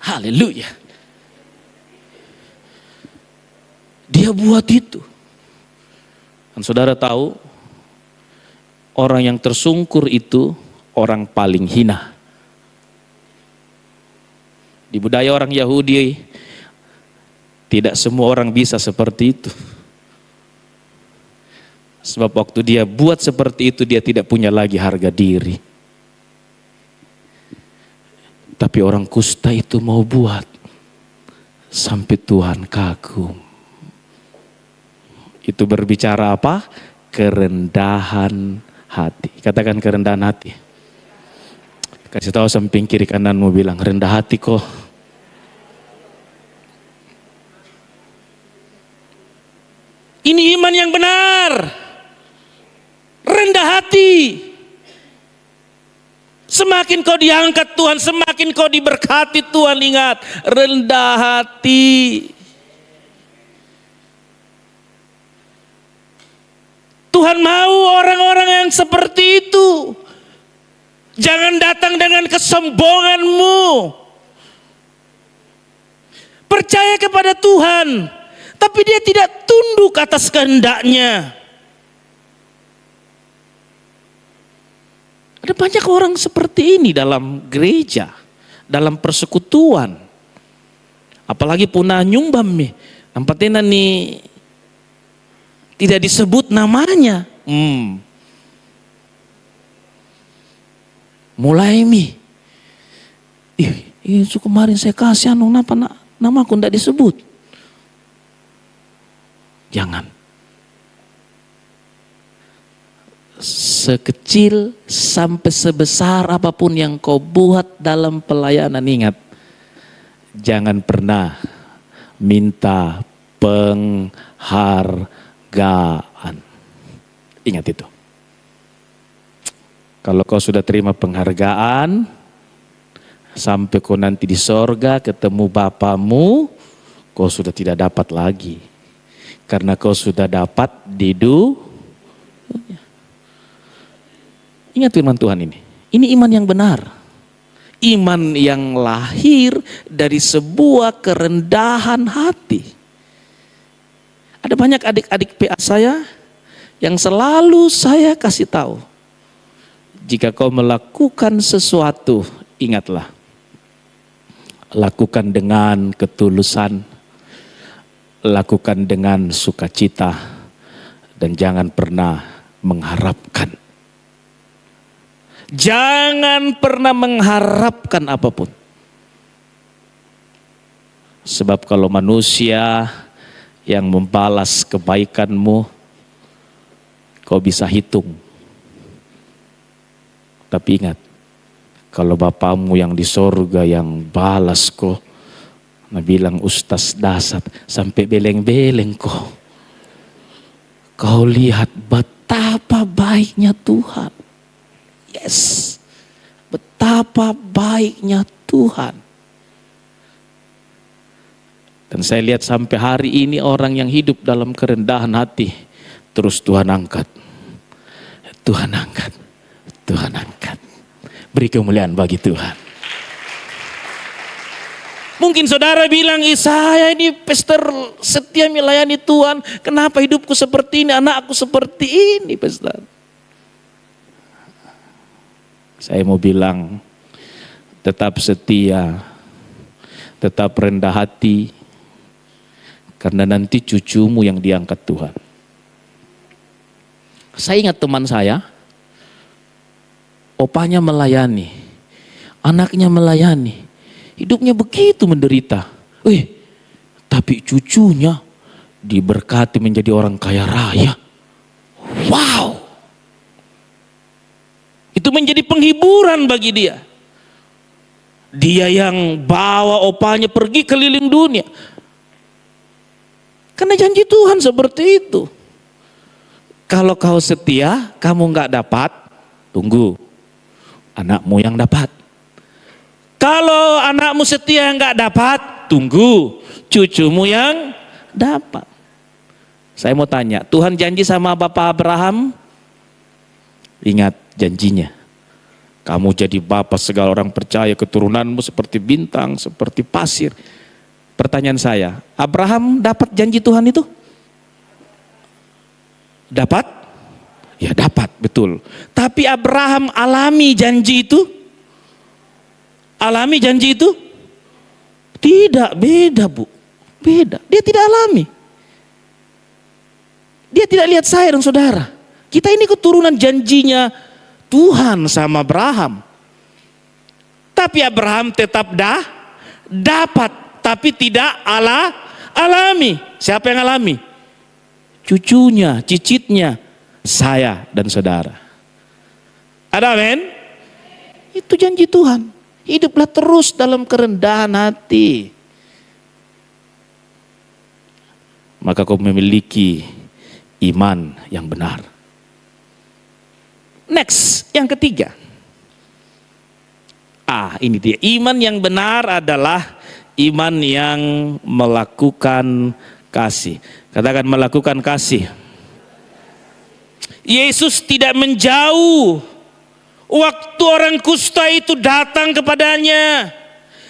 Haleluya. Dia buat itu. Dan saudara tahu, orang yang tersungkur itu orang paling hina. Di budaya orang Yahudi, tidak semua orang bisa seperti itu. Sebab waktu dia buat seperti itu, dia tidak punya lagi harga diri. Tapi orang kusta itu mau buat, sampai Tuhan kagum. Itu berbicara apa? Kerendahan hati. Katakan kerendahan hati. Kasih tahu samping kiri kananmu, bilang rendah hati kok. Ini iman yang benar. Rendah hati. Semakin kau diangkat Tuhan, semakin kau diberkati Tuhan. Ingat, rendah hati. Tuhan mau orang-orang yang seperti itu. Jangan datang dengan kesombonganmu. Percaya kepada Tuhan, tapi dia tidak tunduk atas kehendaknya. Ada banyak orang seperti ini dalam gereja, dalam persekutuan. Apalagi punah nyumbam nih, nampaknya nih tidak disebut namanya. Mulai itu kemarin saya kasih nama aku tidak disebut. Jangan. Sekecil sampai sebesar apapun yang kau buat dalam pelayanan, ingat, jangan pernah minta penghargaan. Ingat itu. Kalau kau sudah terima penghargaan, sampai kau nanti di sorga ketemu Bapamu, kau sudah tidak dapat lagi. Karena kau sudah dapat di dunia. Ingat firman Tuhan ini. Ini iman yang benar. Iman yang lahir dari sebuah kerendahan hati. Ada banyak adik-adik PA saya yang selalu saya kasih tahu. Jika kau melakukan sesuatu, ingatlah. Lakukan dengan ketulusan, lakukan dengan sukacita, dan jangan pernah mengharapkan. Jangan pernah mengharapkan apapun. Sebab kalau manusia yang membalas kebaikanmu, kau bisa hitung. Tapi ingat, kalau Bapamu yang di sorga yang balas kau, nah bilang ustaz dasar sampai beleng-beleng kau. Kau lihat betapa baiknya Tuhan. Yes, betapa baiknya Tuhan. Dan saya lihat sampai hari ini orang yang hidup dalam kerendahan hati, terus Tuhan angkat. Tuhan angkat. Tuhan angkat. Beri kemuliaan bagi Tuhan. Mungkin saudara bilang, saya ini pastor setia melayani Tuhan. Kenapa hidupku seperti ini, anakku seperti ini, pastor? Saya mau bilang, tetap setia, tetap rendah hati, karena nanti cucumu yang diangkat Tuhan. Saya ingat teman saya, opanya melayani, anaknya melayani, hidupnya begitu menderita. Tapi cucunya diberkati menjadi orang kaya raya. Wow! Itu menjadi penghiburan bagi dia. Dia yang bawa opanya pergi keliling dunia. Karena janji Tuhan seperti itu. Kalau kau setia, kamu nggak dapat, tunggu. Anakmu yang dapat. Kalau anakmu setia nggak dapat, tunggu. Cucumu yang dapat. Saya mau tanya, Tuhan janji sama Bapak Abraham? Ingat janjinya. Kamu jadi bapak segala orang percaya, keturunanmu seperti bintang, seperti pasir. Pertanyaan saya, Abraham dapat janji Tuhan itu? Dapat? Ya dapat, betul. Tapi Abraham alami janji itu? Alami janji itu? Tidak, beda Bu. Beda, dia tidak alami. Dia tidak lihat saya dan saudara. Kita ini keturunan janjinya Tuhan sama Abraham. Tapi Abraham tetap dapat, tapi tidak alami. Siapa yang alami? Cucunya, cicitnya, saya dan saudara. Ada amin? Itu janji Tuhan. Hiduplah terus dalam kerendahan hati. Maka kau memiliki iman yang benar. Next, yang ketiga. Ini dia. Iman yang benar adalah iman yang melakukan kasih. Katakan melakukan kasih. Yesus tidak menjauh. Waktu orang kusta itu datang kepadanya,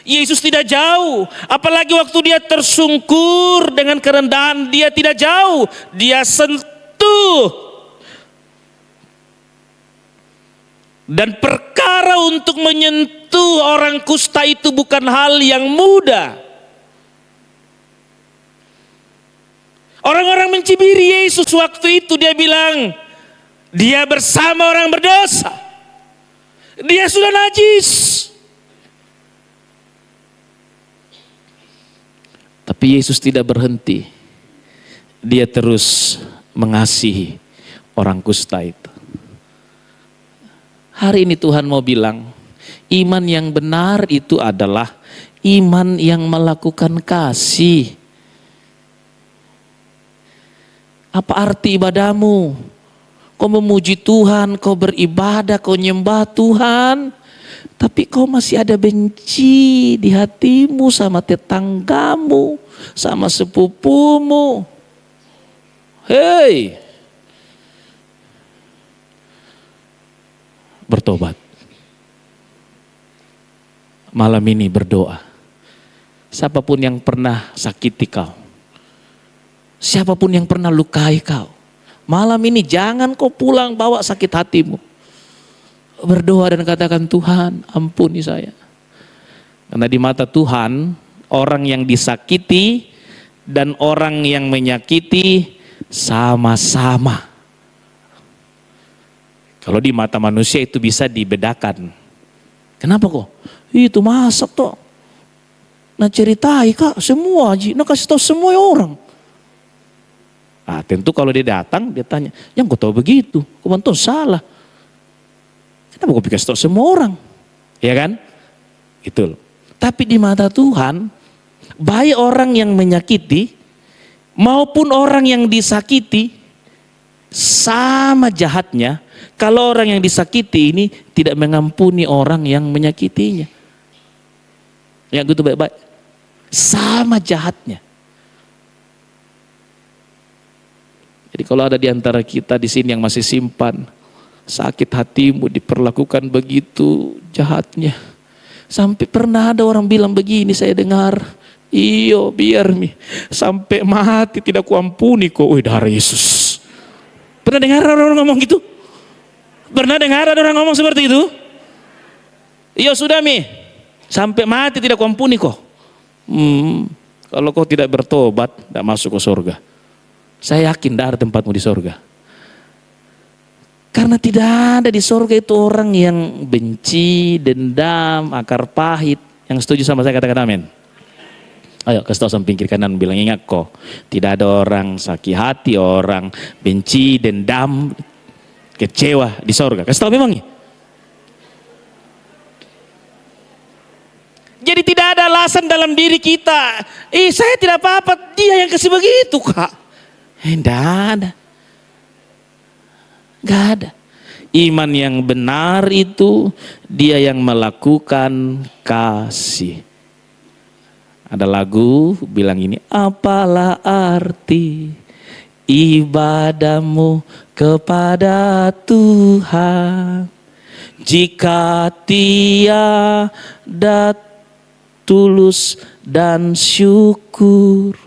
Yesus tidak jauh. Apalagi waktu dia tersungkur dengan kerendahan, dia tidak jauh. Dia sentuh. Dan perkara untuk menyentuh orang kusta itu bukan hal yang mudah. Orang-orang mencibiri Yesus waktu itu. Dia bilang, dia bersama orang berdosa. Dia sudah najis. Tapi Yesus tidak berhenti. Dia terus mengasihi orang kusta itu. Hari ini Tuhan mau bilang, iman yang benar itu adalah iman yang melakukan kasih. Apa arti ibadahmu? Kau memuji Tuhan, kau beribadah, kau nyembah Tuhan, tapi kau masih ada benci di hatimu sama tetanggamu, sama sepupumu. Hei, bertobat. Malam ini berdoa. Siapapun yang pernah sakiti kau, siapapun yang pernah lukai kau, malam ini jangan kau pulang bawa sakit hatimu. Berdoa dan katakan, Tuhan ampuni saya. Karena di mata Tuhan, orang yang disakiti dan orang yang menyakiti sama-sama. Kalau di mata manusia itu bisa dibedakan. Kenapa kok? Itu masak toh. Nah ceritai kak semua Ji. Nah kasih tahu semua orang. Ah, tentu kalau dia datang, dia tanya, yang kau tahu begitu, kau bantu salah. Kenapa kau pikir tahu semua orang? Ya kan? Itu. Tapi di mata Tuhan, baik orang yang menyakiti, maupun orang yang disakiti, sama jahatnya, kalau orang yang disakiti ini tidak mengampuni orang yang menyakitinya. Yang gitu baik-baik. Sama jahatnya. Jadi kalau ada di antara kita di sini yang masih simpan sakit hatimu diperlakukan begitu jahatnya. Sampai pernah ada orang bilang begini, saya dengar, iyo biar mi sampai mati tidak kuampuni kok. Wih darah Yesus. Pernah dengar orang ngomong gitu? Pernah dengar ada orang ngomong seperti itu? Iyo sudah mi sampai mati tidak kuampuni kok. Kalau kau tidak bertobat tidak masuk ke surga. Saya yakin tidak ada tempatmu di surga. Karena tidak ada di surga itu orang yang benci, dendam, akar pahit. Yang setuju sama saya katakan amin. Ayo kasih tahu samping kiri kanan, bilang ingat kok. Tidak ada orang sakit hati, orang benci, dendam, kecewa di surga. Kasih tahu memang. Jadi tidak ada alasan dalam diri kita. Saya tidak apa-apa, dia yang kasih begitu kak. Tidak ada. Gak ada. Iman yang benar itu dia yang melakukan kasih. Ada lagu bilang ini, apalah arti ibadahmu kepada Tuhan jika tiada tulus dan syukur.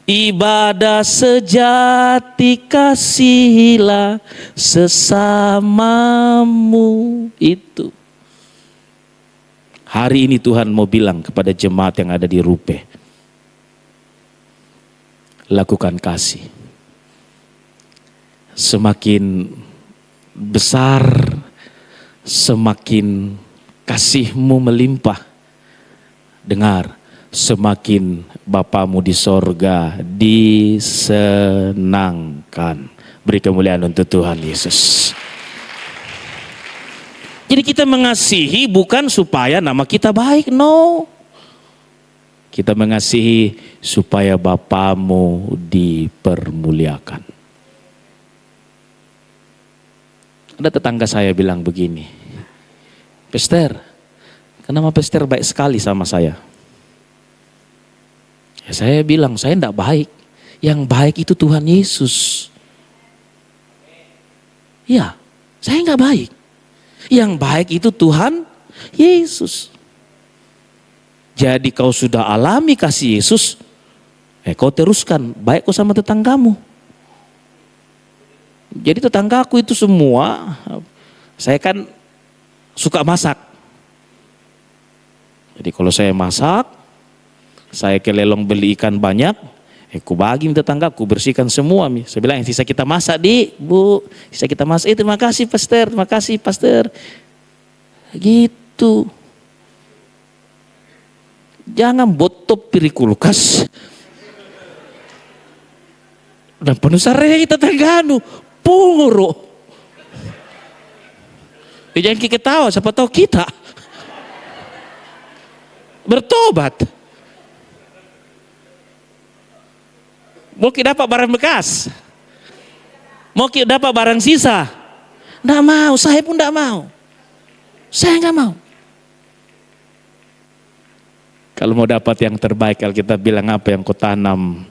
Ibadah sejati kasihilah sesamamu. Itu hari ini Tuhan mau bilang kepada jemaat yang ada di Rupe, lakukan kasih. Semakin besar, semakin kasihmu melimpah. Dengar, semakin Bapamu di sorga disenangkan. Beri kemuliaan untuk Tuhan Yesus. Jadi kita mengasihi bukan supaya nama kita baik, no. Kita mengasihi supaya Bapamu dipermuliakan. Ada tetangga saya bilang begini, Pester, kenapa Pester baik sekali sama saya? Ya, saya bilang, saya tidak baik. Yang baik itu Tuhan Yesus. Ya, saya nggak baik. Yang baik itu Tuhan Yesus. Jadi kau sudah alami kasih Yesus, kau teruskan baik kau sama tetanggamu. Jadi tetanggaku itu semua, saya kan suka masak. Jadi kalau saya masak, saya kelelong beli ikan banyak, aku bagi tetanggaku, bersihkan semua. Saya bilang, sisa kita masak di, Bu, sisa kita masak. Terima kasih pastor, terima kasih pastor. Gitu. Jangan botop piri kulkas. Dan penuh sarei tetangganu, punguru. Jangan ketawa, siapa tahu kita bertobat. Mau kita dapat barang bekas, mau kita dapat barang sisa. Nggak mau, saya pun nggak mau. Saya nggak mau. Kalau mau dapat yang terbaik, kalau kita bilang apa yang kau tanam,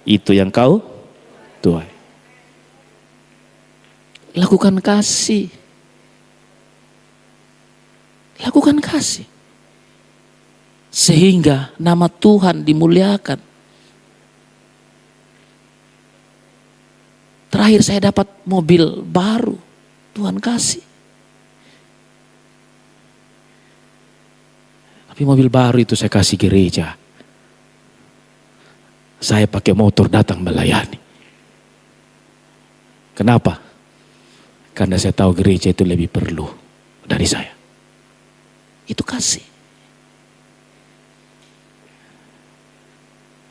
itu yang kau tuai. Lakukan kasih. Lakukan kasih. Sehingga nama Tuhan dimuliakan. Terakhir saya dapat mobil baru. Tuhan kasih. Tapi mobil baru itu saya kasih gereja. Saya pakai motor datang melayani. Kenapa? Karena saya tahu gereja itu lebih perlu dari saya. Itu kasih.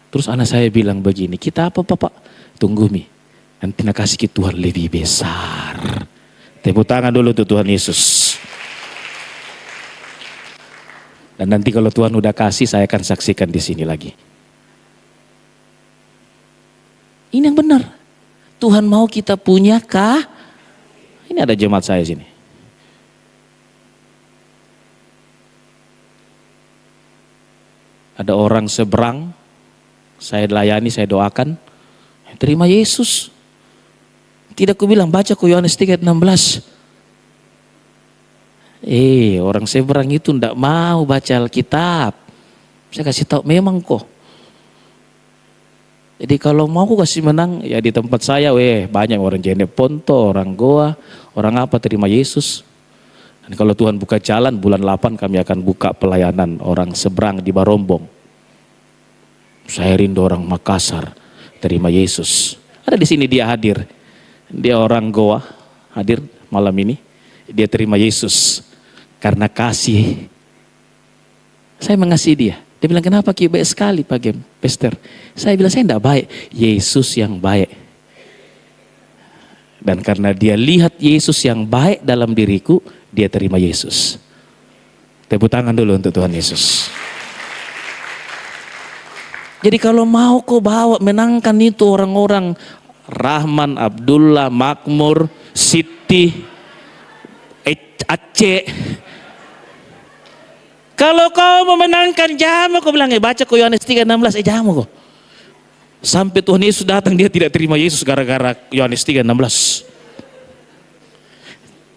Terus anak saya bilang begini, kita apa Bapak? Tunggu Mi, nanti nak kasih ke Tuhan lebih besar. Tepuk tangan dulu untuk Tuhan Yesus. Dan nanti kalau Tuhan udah kasih, saya akan saksikan di sini lagi. Ini yang benar. Tuhan mau kita punya kah? Ini ada jemaat saya sini. Ada orang seberang, saya layani, saya doakan, terima Yesus. Tidak ku bilang baca ku Yohanes 3:16. Orang seberang itu ndak mau baca Alkitab. Saya kasih tahu memang kok. Jadi kalau mau aku kasih menang, ya di tempat saya banyak orang Jeneponto, orang Goa, orang apa terima Yesus. Dan kalau Tuhan buka jalan bulan 8 kami akan buka pelayanan orang seberang di Barombong. Saya rindu orang Makassar terima Yesus. Ada di sini dia hadir. Dia orang Goa hadir malam ini. Dia terima Yesus karena kasih. Saya mengasihi dia. Dia bilang, kenapa Ki baik sekali Pak Gem, Pastor? Saya bilang, saya tidak baik. Yesus yang baik. Dan karena dia lihat Yesus yang baik dalam diriku, dia terima Yesus. Tepuk tangan dulu untuk Tuhan Yesus. Jadi kalau mau kau bawa, menangkan itu orang-orang Rahman, Abdullah, Makmur, Siti, Aceh. Kalau kau memenangkan jamu, kau bilang, baca kau Yohanes 3:16, jamu kau. Sampai Tuhan Yesus datang, dia tidak terima Yesus gara-gara Yohanes 3:16.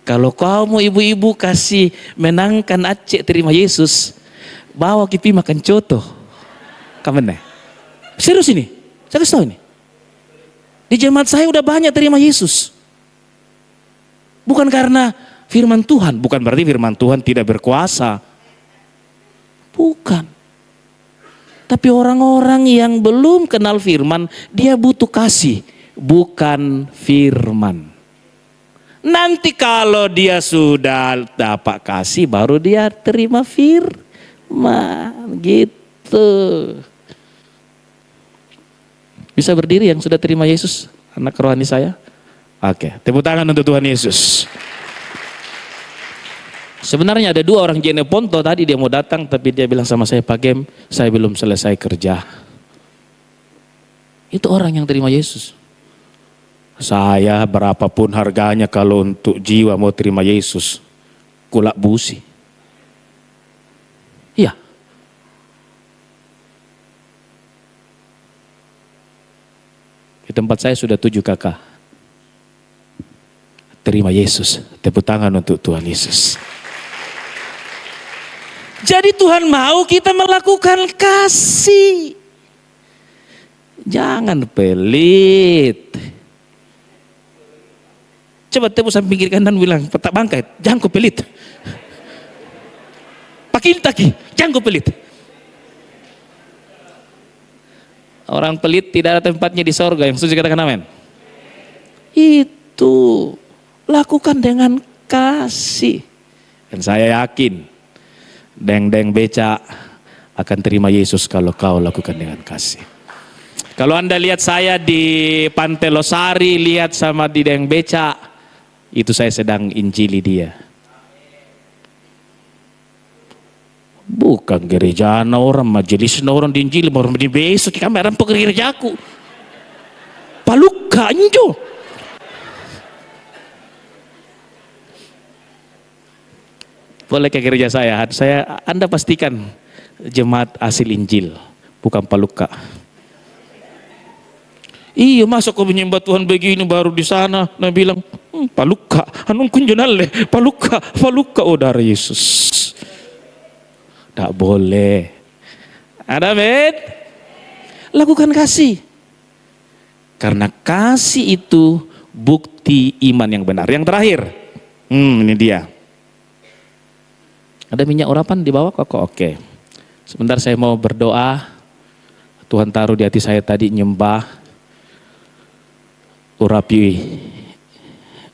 Kalau kau mau ibu-ibu kasih menangkan Aceh terima Yesus, bawa kipi makan coto. Kapan? Serius ini, saya kasih tahu ini. Di jemaat saya udah banyak terima Yesus. Bukan karena firman Tuhan, bukan berarti firman Tuhan tidak berkuasa. Bukan. Tapi orang-orang yang belum kenal firman, dia butuh kasih, bukan firman. Nanti kalau dia sudah dapat kasih, baru dia terima firman. Gitu. Bisa berdiri yang sudah terima Yesus, anak rohani saya? Oke, tepuk tangan untuk Tuhan Yesus. Sebenarnya ada 2 orang Jeneponto tadi dia mau datang, tapi dia bilang sama saya, Pak Gem, saya belum selesai kerja. Itu orang yang terima Yesus. Saya berapapun harganya kalau untuk jiwa mau terima Yesus, kulak busi. Iya. Di tempat saya sudah 7 kakak. terima Yesus. Tepuk tangan untuk Tuhan Yesus. Jadi Tuhan mau kita melakukan kasih. Jangan pelit. Coba tepuk samping kiri kanan bilang, petak bangkai, jangan kau pelit. Pakintaki, jangan kau pelit. Orang pelit tidak ada tempatnya di sorga. Yang setuju katakan amin. Itu lakukan dengan kasih. Dan saya yakin deng-deng beca akan terima Yesus kalau kau lakukan dengan kasih. Kalau Anda lihat saya di Pantai Losari, lihat sama di deng beca, itu saya sedang injili dia. Bukan gereja orang, majelis orang diinjili, orang di besok kami orang pegerejaku. Palukka injo. Boleh ke gereja saya, Anda pastikan jemaat hasil Injil, bukan Palukka. Iya, masa kau menyembah Tuhan begini baru di sana, nah bilang, Palukka, anong kunjunale, Palukka, oh darah Yesus. Tak boleh. Amin. Lakukan kasih. Karena kasih itu bukti iman yang benar. Yang terakhir, ini dia. Ada minyak urapan di bawah kok? Oke. Sebentar saya mau berdoa. Tuhan taruh di hati saya tadi nyembah. Urapi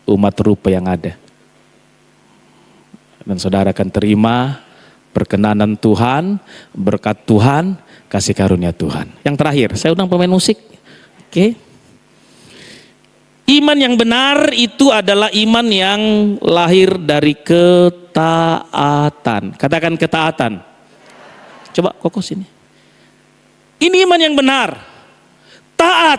umat rupa yang ada. Dan saudara akan terima perkenanan Tuhan, berkat Tuhan, kasih karunia Tuhan. Yang terakhir, saya undang pemain musik. Oke. Iman yang benar itu adalah iman yang lahir dari ketaatan. Katakan ketaatan. Coba Koko sini. Ini iman yang benar. Taat.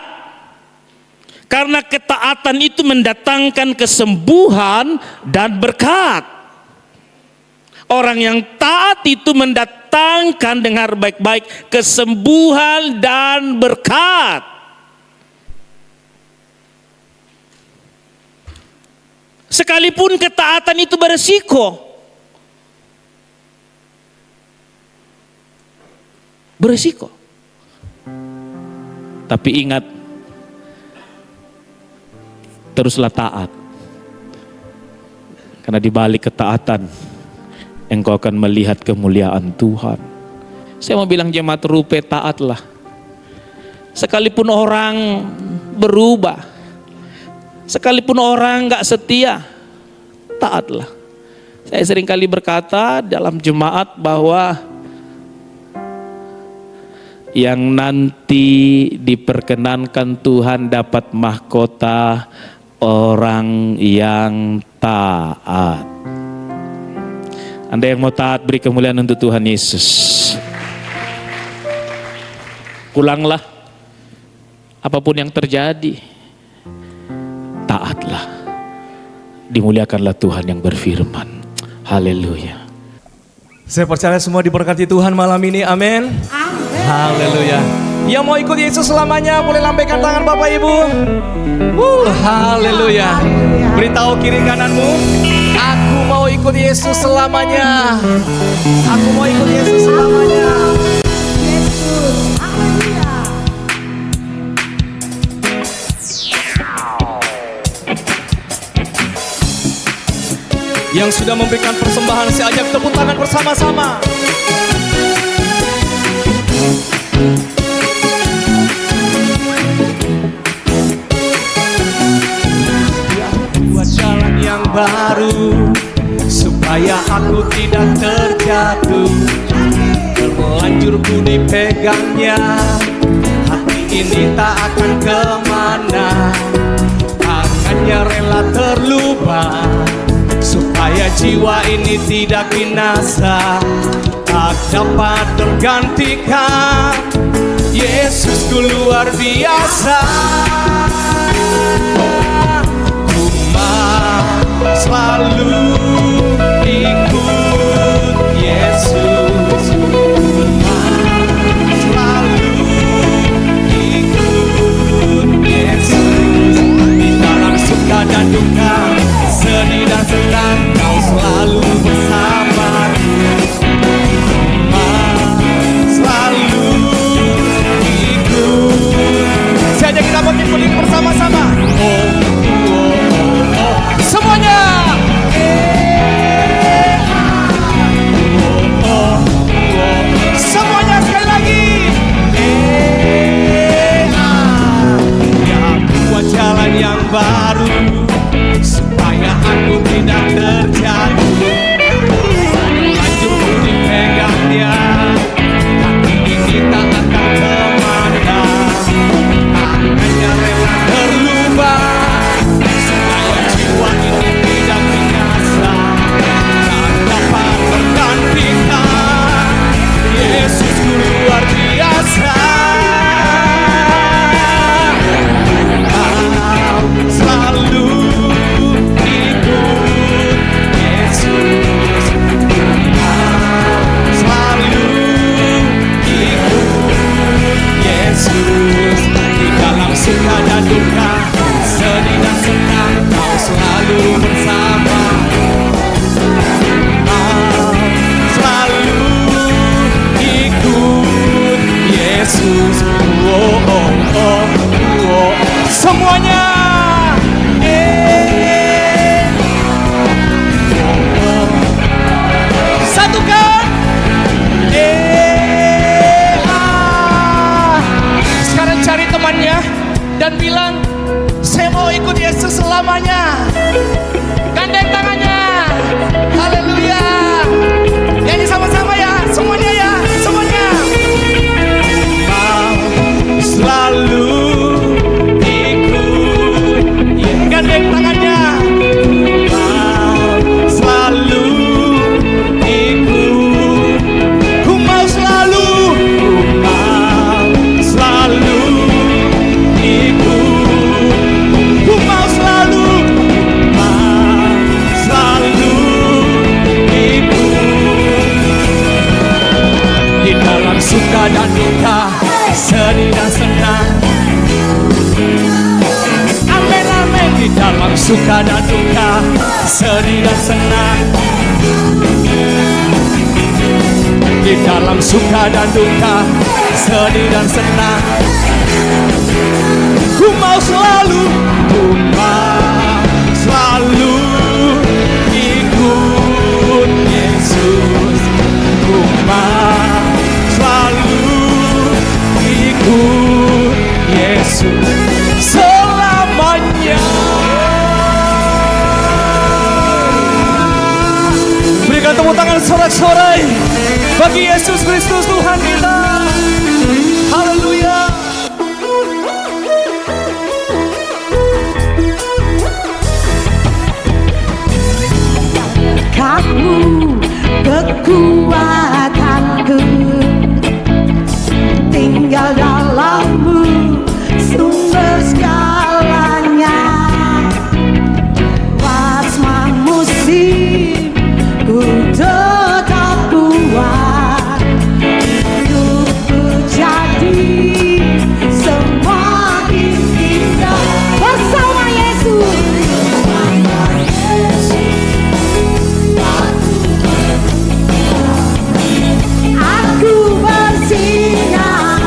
Karena ketaatan itu mendatangkan kesembuhan dan berkat. Orang yang taat itu mendatangkan, dengar baik-baik, kesembuhan dan berkat. Sekalipun ketaatan itu beresiko. Beresiko. Tapi ingat, teruslah taat. Karena di balik ketaatan, engkau akan melihat kemuliaan Tuhan. Saya mau bilang jemaat rupe, taatlah. Sekalipun orang berubah, sekalipun orang gak setia, taatlah. Saya sering kali berkata dalam jemaat bahwa yang nanti diperkenankan Tuhan dapat mahkota orang yang taat. Anda yang mau taat, beri kemuliaan untuk Tuhan Yesus. Pulanglah, apapun yang terjadi, taatlah. Dimuliakanlah Tuhan yang berfirman. Haleluya. Saya percaya semua diberkati Tuhan malam ini, amin. Haleluya. Yang mau ikut Yesus selamanya boleh lambaikan tangan Bapak Ibu. Haleluya. Beritahu kiri kananmu, aku mau ikut Yesus selamanya. Aku mau ikut Yesus selamanya. Yesus, haleluya. Yang sudah memberikan persembahan, saya ajak tepuk tangan bersama-sama. Buat jalan yang baru, supaya aku tidak terjatuh. Terlanjur ku dipegangnya, hati ini tak akan kemana. Tangannya rela terlubang, supaya jiwa ini tidak binasa. Tak dapat tergantikan, Yesusku luar biasa. Ku mau selalu ikut Yesus. Ku mau selalu ikut Yesus. Di dalam suka dan duka, Yesus. Oh, oh, oh, oh. Semuanya. Satukan. Sekarang cari temannya dan bilang, saya mau ikut Yesus selamanya. Gandeng tangannya. Haleluya. Nyanyi sama-sama ya, semuanya ya, semuanya. Mau selalu ikut. Gandeng tangannya. Mau selalu ikut. Ku mau selalu. Ku mau selalu ikut. Ku mau selalu. Selalu ikut. Di dalam suka dan duka, sedih dan senang. Amin, amin. Di dalam suka dan duka, sedih dan senang. Di dalam suka dan duka, sedih dan senang. Ku mau selalu, ku mau selalu ikut Yesus. Ku mau selalu ikut Yesus selamanya. Berikan tepuk tangan sorak-sorai bagi Yesus Kristus Tuhan kita. Haleluya. Kamu kekuatanku, tinggal dalam-Mu sumber segalanya. Pasma musim ku tetap kuat, hidupku jadi semakin indah bersama Yesus. Aku bersinar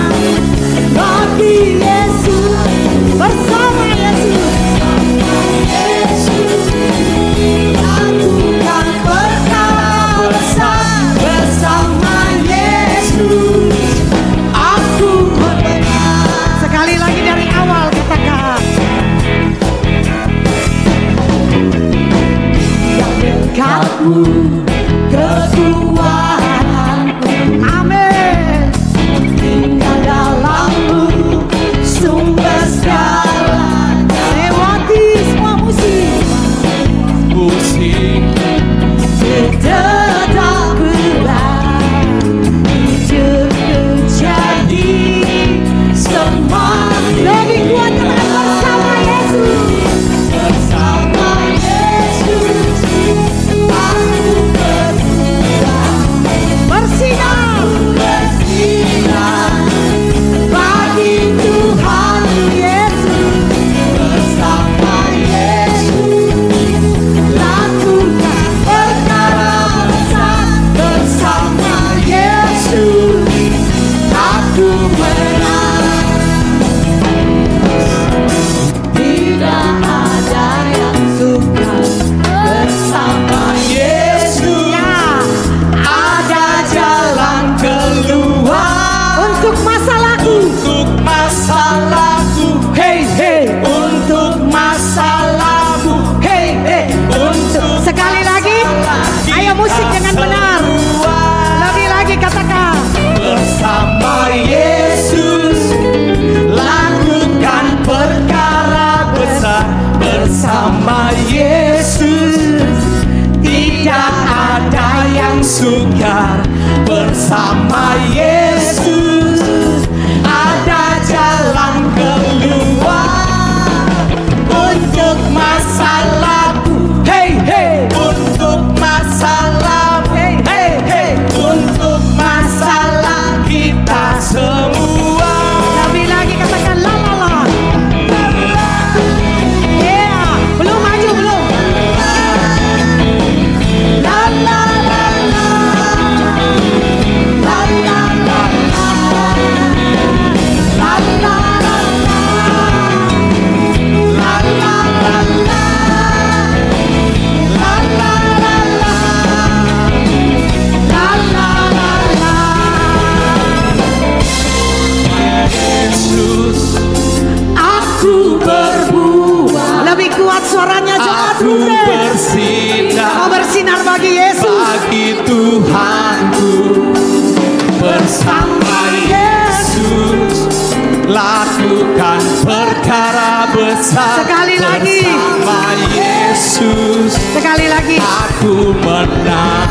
lakukan perkara besar. Sekali lagi. Bersama Yesus Sekali lagi. aku menang.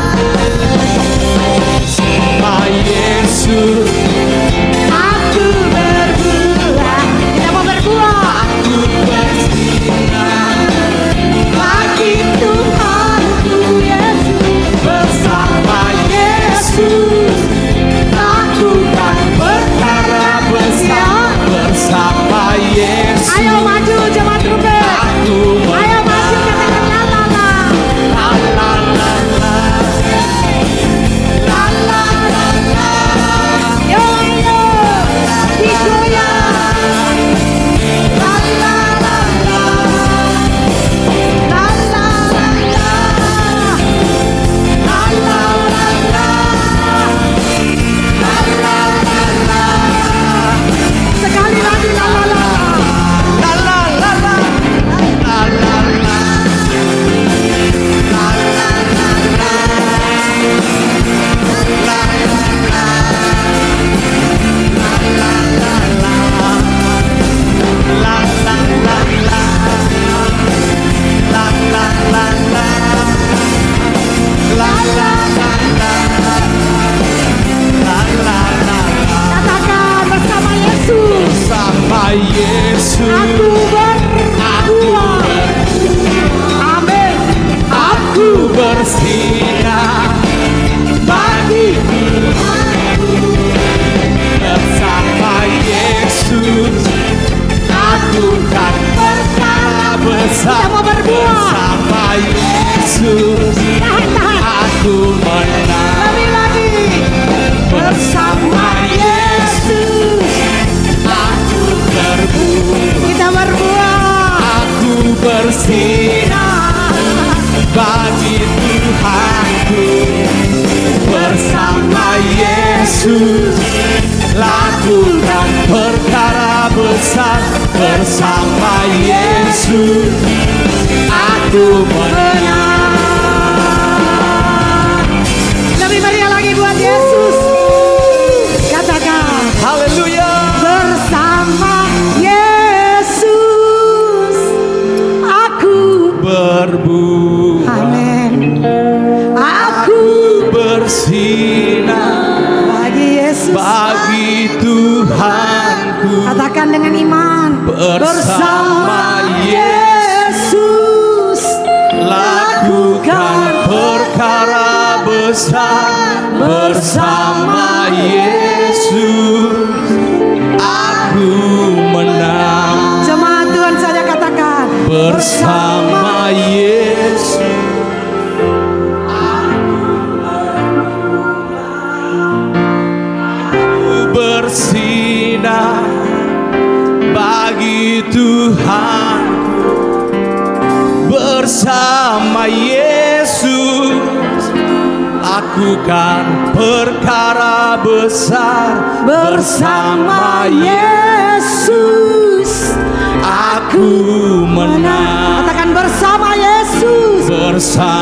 Bersama Yesus Aku berbuah. Kita mau berbuah. aku bersinar. Bagi Tuhanku Yesus. Bersama Yesus lakukan perkara besar. Bersama Yesus Ayo maju jemaat trumpet. aku Ayo maju katakan la la la. la la la la la la la la. Yo yo. Digoyang. La la la la. La la la la. La la la la. La la la la. Sekali lagi la la la. La la la la la la la. Katakan bersama Yesus. Sama Yesus Aku berbuah. Amin. aku bersinar bagi bersama Yesus aku kan perkara besar. Kita mau berbuah. Bersama Yesus Tahan, tahan. aku menang. Lebih lagi. Bersama Yesus Aku berbuah, kita berbuah. aku bersinar bagi Tuhanku. Bersama Yesus lakukan perkara besar. Bersama Yesus aku menang. Lebih meriah lagi buat Yesus. Katakan Haleluya. bersama Yesus aku. Berbuah, Amin. Aku bersinar bagi Yesus. bagi Tuhanku. Katakan dengan iman. Bersama Yesus lakukan perkara besar. Bersama Yesus aku menang. Jemaat Tuhan saja katakan Bersama Yesus aku bersinar bagi Tuhan. Bersama Yesus lakukan perkara besar. bersama Yesus aku menang. Katakan bersama Yesus Bersama